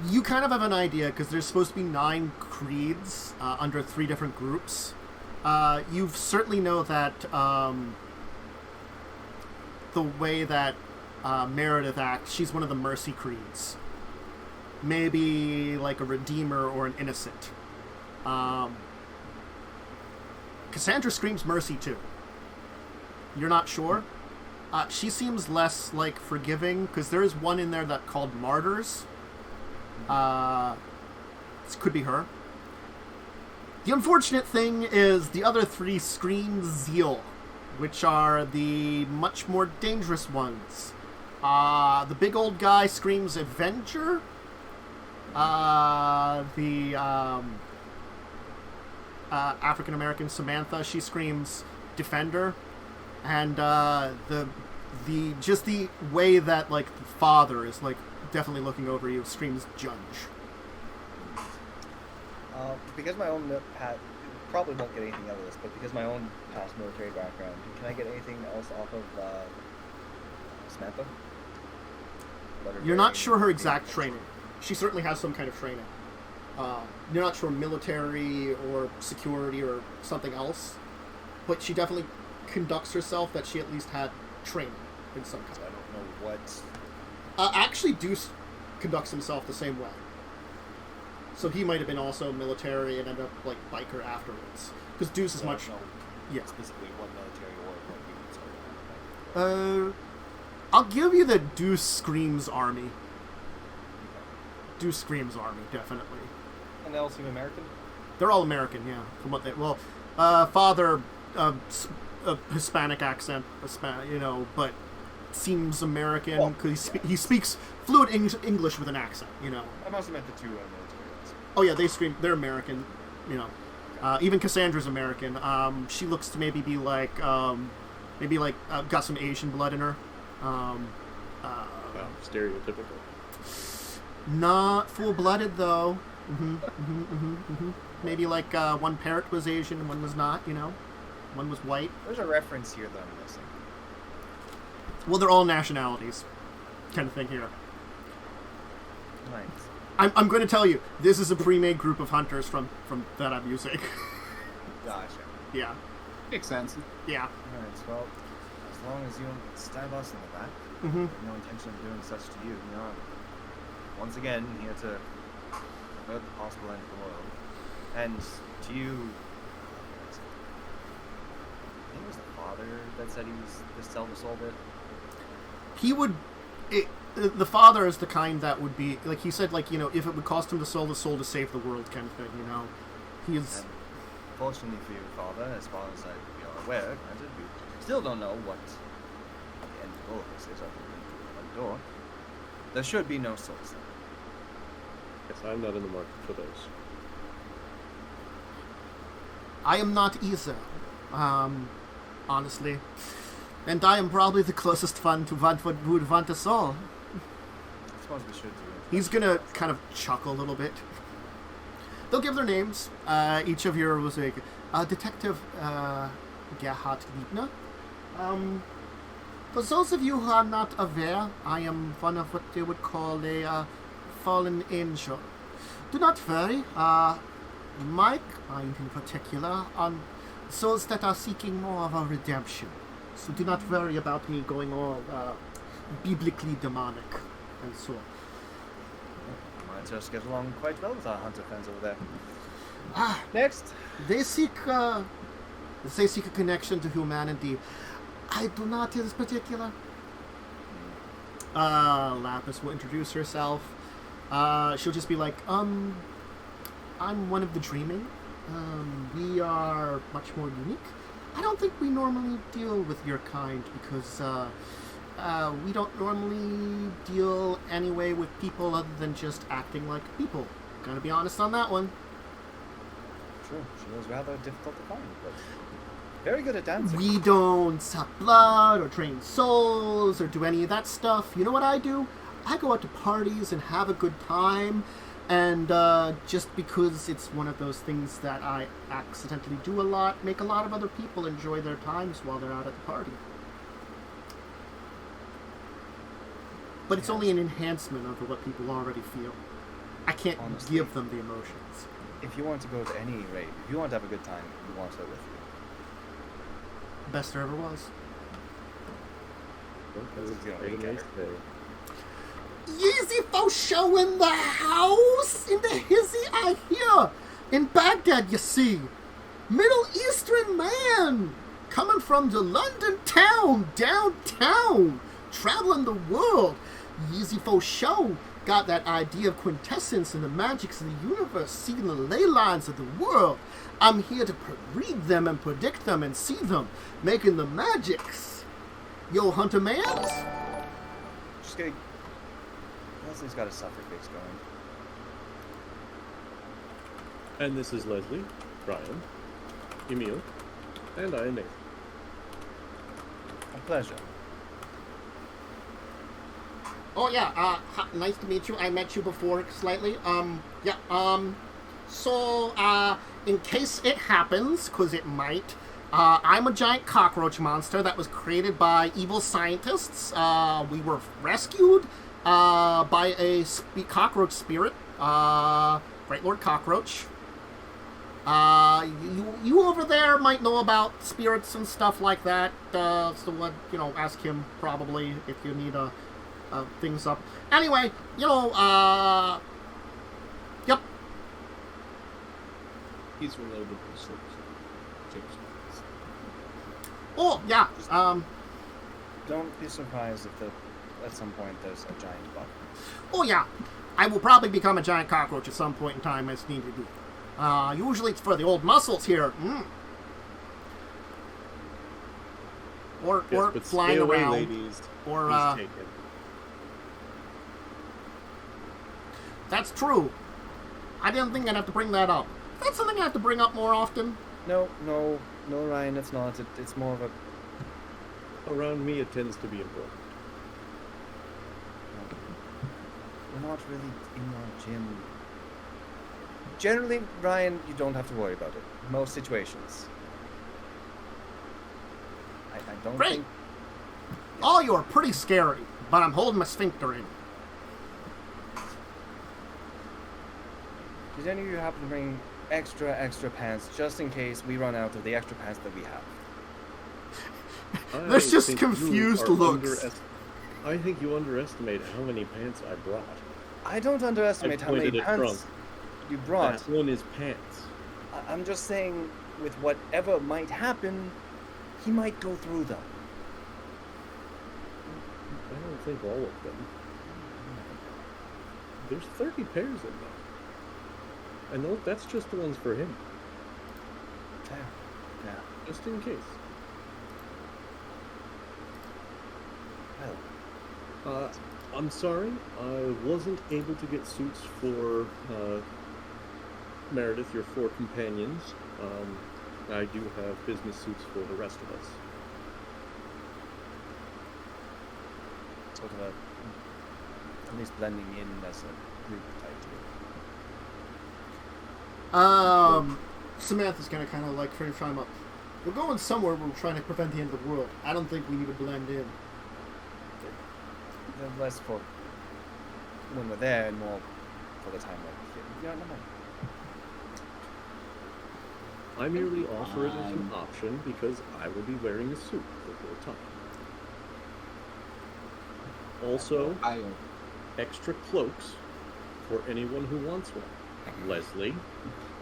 You kind of have an idea, because there's supposed to be 9 creeds under 3 different groups. You certainly know that the way that Meredith acts, she's one of the mercy creeds. Maybe like a redeemer or an innocent. Cassandra screams mercy too. You're not sure? She seems less like forgiving because there is one in there that called martyrs. This could be her. The unfortunate thing is the other three scream zeal, which are the much more dangerous ones. The big old guy screams Avenger. The African American Samantha, she screams Defender, and the way that like the father is like definitely looking over you screams Judge. Because my own probably won't get anything out of this, but because my own past military background, can I get anything else off of Samantha? You're not sure her exact training. She certainly has some kind of training. You're not sure military or security or something else, but she definitely conducts herself that she at least had training in some kind. So I don't know what. Actually, Deuce conducts himself the same way. So he might have been also military and ended up like biker afterwards. Because Deuce is much. Yeah. Specifically, what military or what units are. I'll give you the Deuce Screams Army. Deuce Screams Army, definitely. And they all seem American? They're all American, yeah. From what they father, Hispanic accent, but seems American because he speaks fluent English with an accent, I must have meant the two military ones. Oh yeah, they're American, even Cassandra's American. She looks to maybe be like, got some Asian blood in her. Stereotypical. Not full-blooded though. Maybe like one parrot was Asian, one was not. One was white. There's a reference here that I'm missing. Well, they're all nationalities, kind of thing here. Nice. I'm going to tell you, this is a pre-made group of hunters from that I'm using. Gotcha. Yeah. Makes sense. Yeah. Alright, well, as long as you don't stab us in the back, I have no intention of doing such to you. Once again, here to avert the possible end of the world. And to you, I think it was the father that said he was the sell-the-soul bit. He would... the father is the kind that would be... Like, he said, if it would cost him to sell the soul to save the world kind of thing, He is... And fortunately for your father, as far as we are aware, granted, we still don't know what the end of all of this is other than one door. There should be no souls there. Yes, I'm not in the market for those. I am not either, honestly. And I am probably the closest one to what would want us all. I suppose we should do it. He's gonna kind of chuckle a little bit. They'll give their names. Each of you was like, Detective Gerhard Liebner. For those of you who are not aware, I am one of what they would call a fallen angel. Do not worry. My kind in particular on souls that are seeking more of a redemption. So do not worry about me going all biblically demonic and so on. Might just get along quite well with our hunter friends over there. Next, they seek a connection to humanity. I do not in this particular. Lapis will introduce herself. She'll just be like, I'm one of the Dreaming. We are much more unique. I don't think we normally deal with your kind because we don't normally deal anyway with people other than just acting like people. Gotta be honest on that one. True, she was rather difficult to find, but very good at dancing. We don't suck blood or drain souls or do any of that stuff. You know what I do? I go out to parties and have a good time, and just because it's one of those things that I accidentally do a lot, make a lot of other people enjoy their times while they're out at the party. But it's only an enhancement over what people already feel. I can't give them the emotions. If you want to go to any raid, if you want to have a good time, you want her with you. Best there ever was. Yeezy for show in the house, in the hizzy, I hear. In Baghdad, you see. Middle Eastern man. Coming from the London town, downtown. Traveling the world. Easy for show. Got that idea of quintessence and the magics of the universe. Seeing the ley lines of the world. I'm here to read them and predict them and see them. Making the magics. Yo, Hunter Mans? Just kidding. Leslie's got a suffix going. And this is Leslie, Brian, Emil, and I am Nathan. A pleasure. Oh yeah, nice to meet you. I met you before slightly. So, in case it happens, because it might, I'm a giant cockroach monster that was created by evil scientists. We were rescued, by a cockroach spirit, Great Lord Cockroach. You over there might know about spirits and stuff like that, so what, ask him probably if you need things up. Anyway, yep. He's related to James. Oh, yeah, Don't be surprised if at some point there's a giant bug. oh, yeah. I will probably become a giant cockroach at some point in time as needed to be. Usually it's for the old muscles here. Or But flying stay away, around. ladies. Or, He's taken. That's true. I didn't think I'd have to bring that up. That's something I have to bring up more often. No, Ryan, it's not. It's more of a... Around me, it tends to be important. We're not really in our gym. Generally, Ryan, you don't have to worry about it. Most situations. I don't Great. think... Oh, you are pretty scary, but I'm holding my sphincter in. Did any of you happen to bring extra pants just in case we run out of the extra pants that we have? There's just think confused you are looks. I think you underestimate how many pants I brought. I don't underestimate how many pointed at pants Trunk. you brought. That one is pants. I'm just saying, with whatever might happen, he might go through them. I don't think all of them. There's 30 pairs in there. And that's just the ones for him. Yeah. Just in case. Well, I'm sorry, I wasn't able to get suits for Meredith, your 4 companions. I do have business suits for the rest of us. sort of at least blending in as a group type deal. Samantha's gonna kind of like try to chime up. We're going somewhere. We're trying to prevent the end of the world. I don't think we need to blend in. Less for when we're there and more for the time we're here. Yeah, no. I merely offer it as an option because I will be wearing a suit the whole time. Also, extra cloaks for anyone who wants one. Leslie?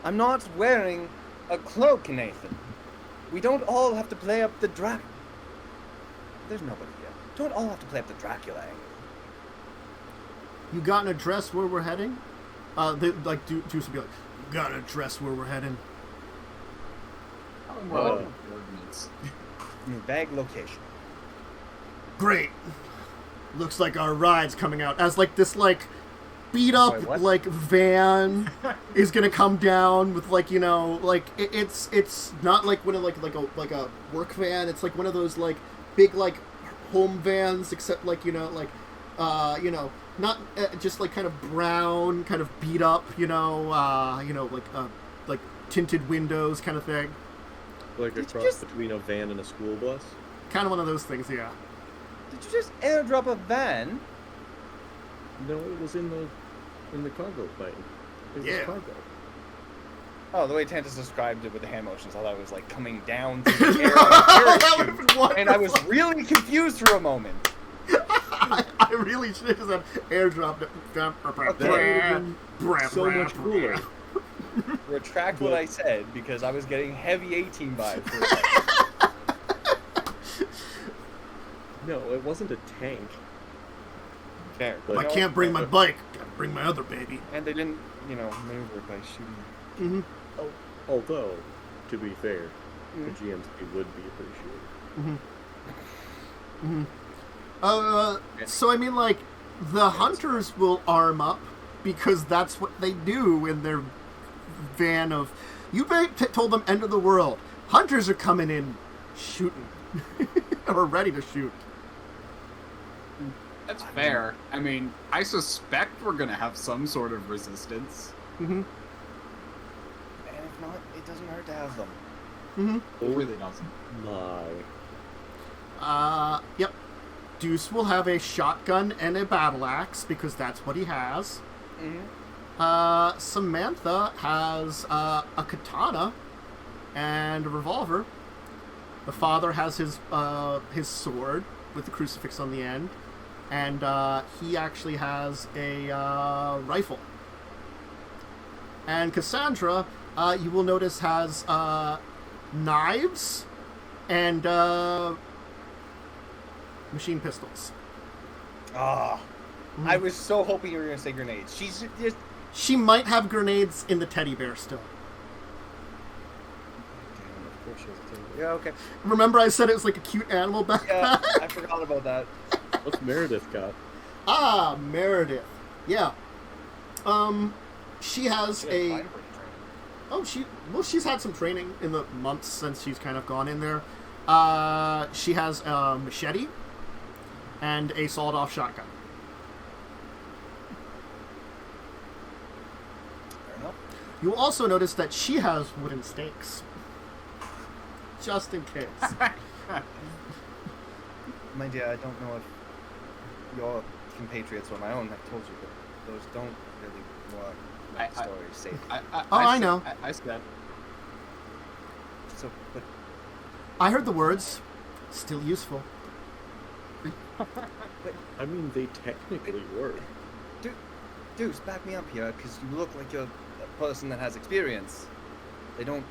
I'm not wearing a cloak, Nathan. We don't all have to play up the There's nobody here. Don't all have to play up the Dracula angle. You got an address where we're heading? Juice would be like, you got an address where we're heading? Coordinates. Vague location. Great. Looks like our ride's coming out as like this like beat up Sorry, what? like van is gonna come down with like it's not like one of like a work van. It's like one of those like big like home vans, except like not just like kind of brown, kind of beat up, like tinted windows kind of thing. Like a cross between a van and a school bus? Kind of one of those things, yeah. Did you just airdrop a van? No, it was in the cargo plane. It was cargo. Oh, the way Tantus described it with the hand motions, I thought it was like coming down through the air like a parachute, and I was really confused for a moment. I really should have said airdrop it. That would have been so much cooler. Retract what I said, because I was getting heavy 18 vibes. For a second. No, it wasn't a tank. Fair. I can't bring my bike. Gotta bring my other baby. And they didn't, maneuver by shooting. Mm-hmm. Although, to be fair, the GM's would be appreciated. Mm-hmm. Mm-hmm. So I mean, like, the hunters will arm up because that's what they do in their van of... You told them end of the world. Hunters are coming in shooting. Or ready to shoot. That's fair. I mean, I suspect we're going to have some sort of resistance. Mm-hmm. And if not, it doesn't hurt to have them. Mm-hmm. It really doesn't. My. Yep. Deuce will have a shotgun and a battle axe because that's what he has. Mm-hmm. Samantha has a katana and a revolver. The father has his sword with the crucifix on the end, and he actually has a rifle. And Cassandra, you will notice, has knives and machine pistols. Ah, I was so hoping you were going to say grenades. She's just... She might have grenades in the teddy bear still. Of course she has a teddy bear. Yeah, okay. Remember I said it was like a cute animal backpack? Yeah, I forgot about that. What's Meredith got? Meredith. Yeah. She has a... Oh, she's had some training in the months since she's kind of gone in there. She has a machete and a sawed-off shotgun. Fair enough. You'll also notice that she has wooden stakes. Just in case. My dear, I don't know if your compatriots or my own have told you, but those don't really work. Like stories say. I know. I said. So, but I heard the words. Still useful. I mean, they technically were. Deuce, back me up here, because you look like you're a person that has experience. They don't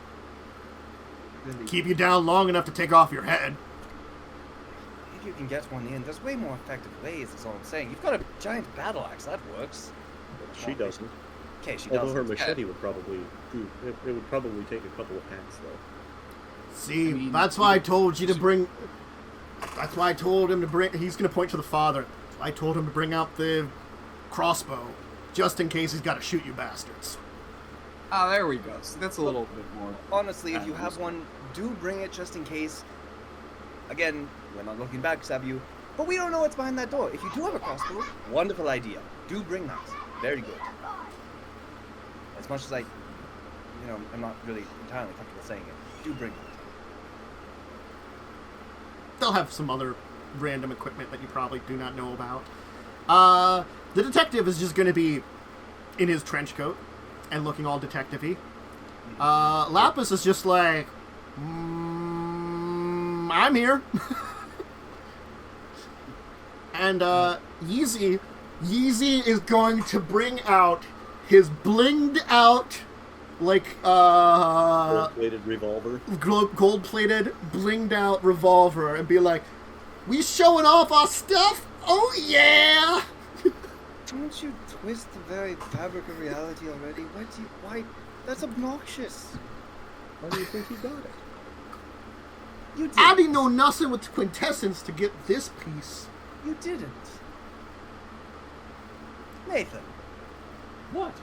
really... Keep you down long enough to take off your head. If you can get one in, there's way more effective ways, that's all I'm saying. You've got a giant battle axe, that works. She doesn't. Okay, she Although doesn't. her machete would probably do. It would probably take a couple of hacks, though. See, I mean, that's why I told you to bring... That's why I told him to bring... He's going to point to the father. I told him to bring out the crossbow, just in case he's got to shoot you bastards. Oh, there we go. So that's a little bit more. Honestly, if you have one, do bring it just in case. Again, we're not looking back to stab you, but we don't know what's behind that door. If you do have a crossbow, wonderful idea. Do bring that. Very good. As much as I'm not really entirely comfortable saying it, do bring it. They'll have some other random equipment that you probably do not know about. The detective is just going to be in his trench coat and looking all detective-y. Lapis is just like, I'm here. And Yeezy is going to bring out his blinged out, like, Gold-plated revolver. gold-plated, blinged out revolver and be like, we showing off our stuff? Oh yeah! Don't you twist the very fabric of reality already? Why? That's obnoxious. Why do you think he got it? You didn't. I didn't know nothing with quintessence to get this piece. You didn't. Nathan, What?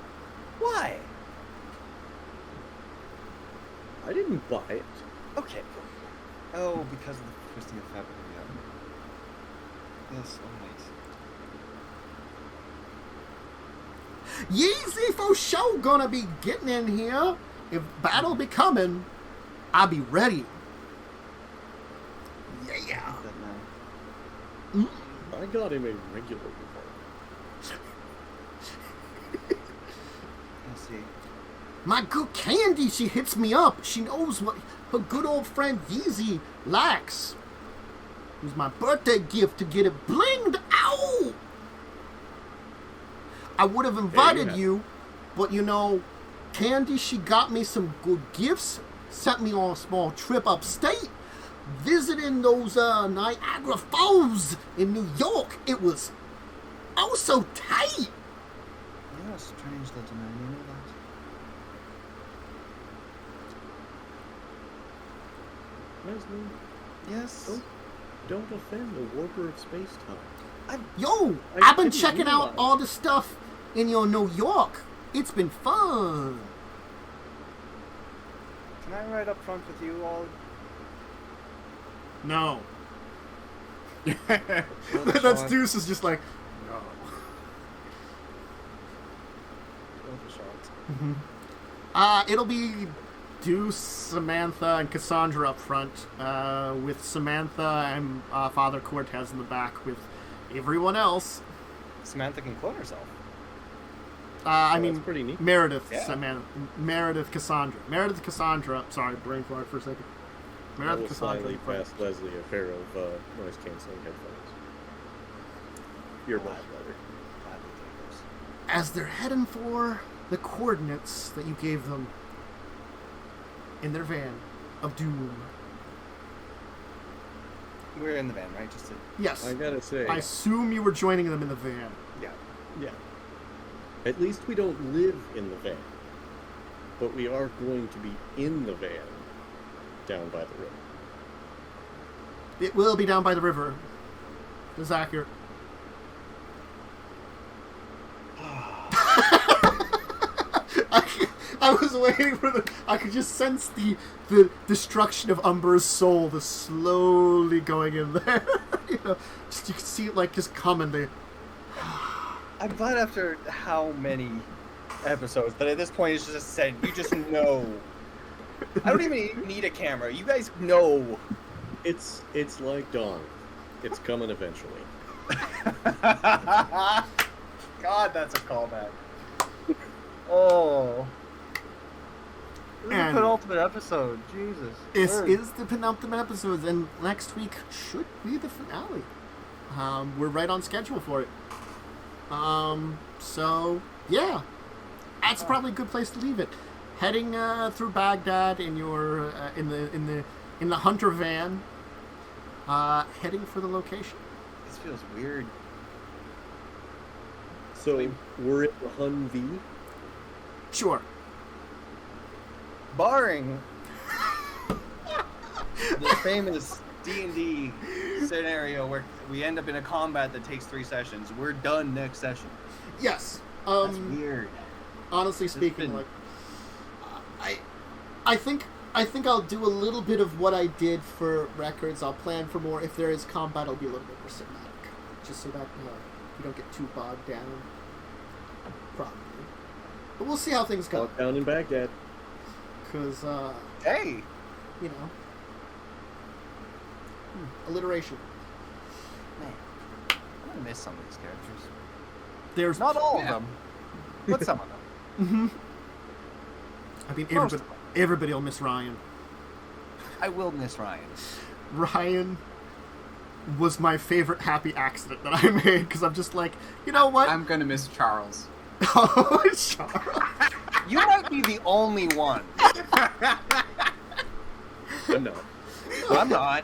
why? I didn't buy it. Okay. Oh, because of the twisting of fabric of reality. Yes, oh, Yeezy for sure gonna be getting in here. If battle be coming, I'll be ready. Yeah. mate. I got him a regular revolver. I see. My good Candy, she hits me up. She knows what her good old friend Yeezy likes. It was my birthday gift to get it blinged out. I would have invited you, but Candy, she got me some good gifts, sent me on a small trip upstate, visiting those Niagara Falls in New York. It was oh so tight. You're a strange little man, you know that? Leslie, Yes. don't offend the warper of space-time. Yo, I've been didn't checking out realize. all the stuff in your New York. It's been fun. Can I ride up front with you all? No. Well, That's Sean, Deuce is just like, no. well, Sean. It'll be Deuce, Samantha, and Cassandra up front, with Samantha and Father Cortez in the back, with everyone else. Samantha can clone herself. I That's mean, pretty neat. Meredith, Yeah. Samantha, Meredith, Cassandra. Sorry, brain fart for a second. I Meredith, will Cassandra. slyly in front. pass Leslie a pair of noise-canceling headphones. Earbuds, rather. Gladly take those. As they're heading for the coordinates that you gave them in their van of doom. We're in the van, right? Just to... Yes. I gotta say, I assume you were joining them in the van. Yeah. yeah. At least we don't live in the van. But we are going to be in the van down by the river. It will be down by the river. That's accurate. I was waiting for the... I could just sense the destruction of Umber's soul, the slowly going in there. You know, just, you could see it like just coming. I'm glad after how many episodes that at this point it's just said, you just know. I don't even need a camera. You guys know. It's like dawn. It's coming eventually. God, that's a callback. Oh. This is And- the penultimate episode. Jesus. This Word. is the penultimate episode, and next week should be the finale. We're right on schedule for it. So yeah, that's probably a good place to leave it. Heading through Baghdad in your in the Hunter van, heading for the location. This feels weird. So, we're in the Humvee. Sure. Barring the famous D&D scenario where we end up in a combat that takes 3 sessions, we're done next session. Yes. That's weird. Honestly speaking, been- like I think I'll do a little bit of what I did for records. I'll plan for more. If there is combat, it'll be a little bit more cinematic, just so that you don't get too bogged down. Probably, but we'll see how things go. Down in Baghdad. Because Hey! you know, alliteration. Man, I'm gonna miss some of these characters. There's Not all Yeah. of them, but some of them. Mm-hmm. I mean, Most everybody will miss Ryan. I will miss Ryan. Ryan was my favorite happy accident that I made because I'm just like, you know what? I'm gonna miss Charles. Oh, Charles. You might be the only one. No. I'm not.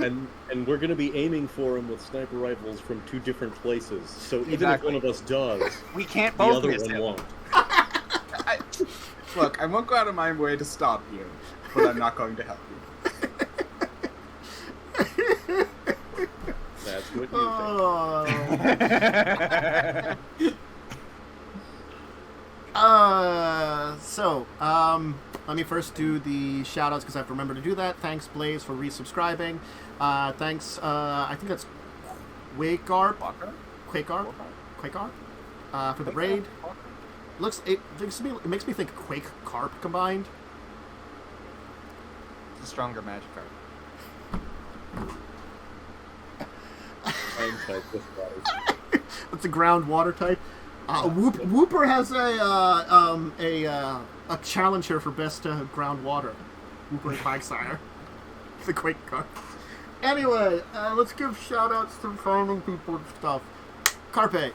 And we're going to be aiming for him with sniper rifles from 2 different places. So even Exactly. if one of us does, We can't the both other miss one him. won't. Look, I won't go out of my way to stop you, but I'm not going to help you. That's what you Oh. Let me first do the shout-outs because I have to remember to do that. Thanks, Blaze, for resubscribing. Thanks, I think that's Quakearp, for the raid. It makes me think Quake Carp combined. It's a stronger magic card. think. Type with water. It's a groundwater type. Whooper has a challenger for best groundwater. Whooper and Quagsire. The Quake card. Anyway, let's give shout-outs to finding people and stuff. Carpe.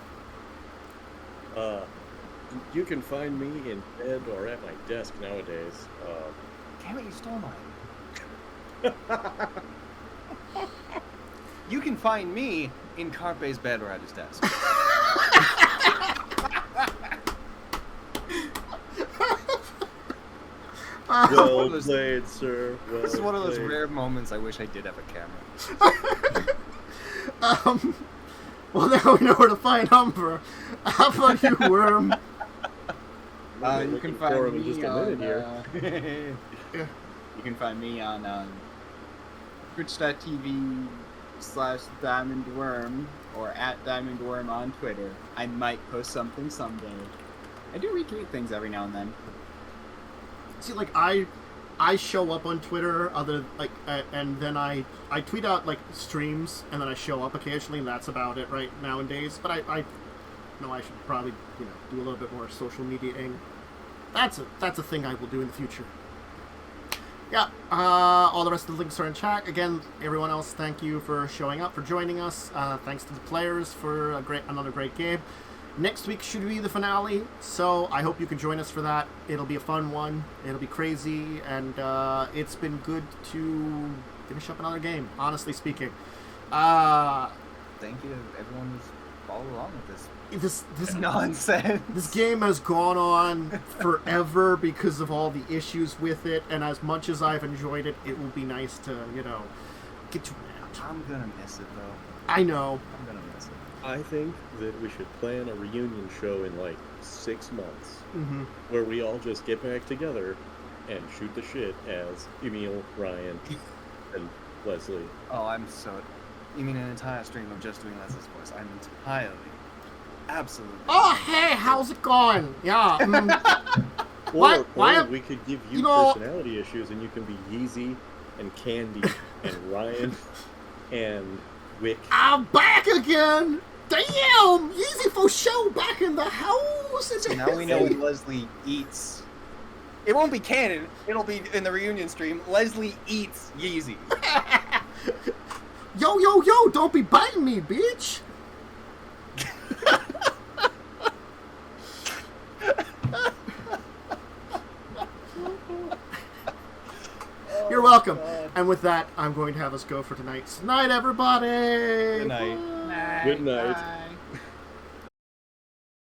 You can find me in bed or at my desk nowadays. Damn it, you stole mine. You can find me in Carpe's bed or at his desk. Well played, sir. Well This is one of those played. rare moments I wish I did have a camera. Well, now we know where to find Umber. How about you, Worm? You can find in me just a on. minute here. You can find me on Twitch.tv/Diamondwyrm or at Diamondwyrm on Twitter. I might post something someday. I do retweet things every now and then. See, like I show up on Twitter, and then I tweet out like streams, and then I show up occasionally, and that's about it right nowadays. But I know I should probably do a little bit more social mediaing. That's a thing I will do in the future. Yeah, all the rest of the links are in chat. Again, everyone else, thank you for showing up, for joining us. Thanks to the players for another great game. Next week should be the finale, so I hope you can join us for that. It'll be a fun one. It'll be crazy, and it's been good to finish up another game, honestly speaking. Thank you to everyone who's followed along with this nonsense. This game has gone on forever because of all the issues with it, and as much as I've enjoyed it, it will be nice to, get to an end. I'm gonna miss it, though. I know. I'm gonna miss it. I think that we should plan a reunion show in like 6 months, where we all just get back together and shoot the shit as Emil, Ryan, and Leslie. Oh, I'm so... You mean an entire stream of just doing Leslie's voice? I'm entirely, absolutely... Oh, hey, how's it going? Yeah. Or why- we could give you know- personality issues, and you can be Yeezy and Candy and Ryan and Wick. I'm back again! Damn! Easy for show back in the house! So now we know when Leslie eats... It won't be canon. It'll be in the reunion stream. Leslie eats Yeezy. Yo, yo, yo! Don't be biting me, bitch! You're welcome. And with that, I'm going to have us go for tonight. Night, everybody! Good night. Good night.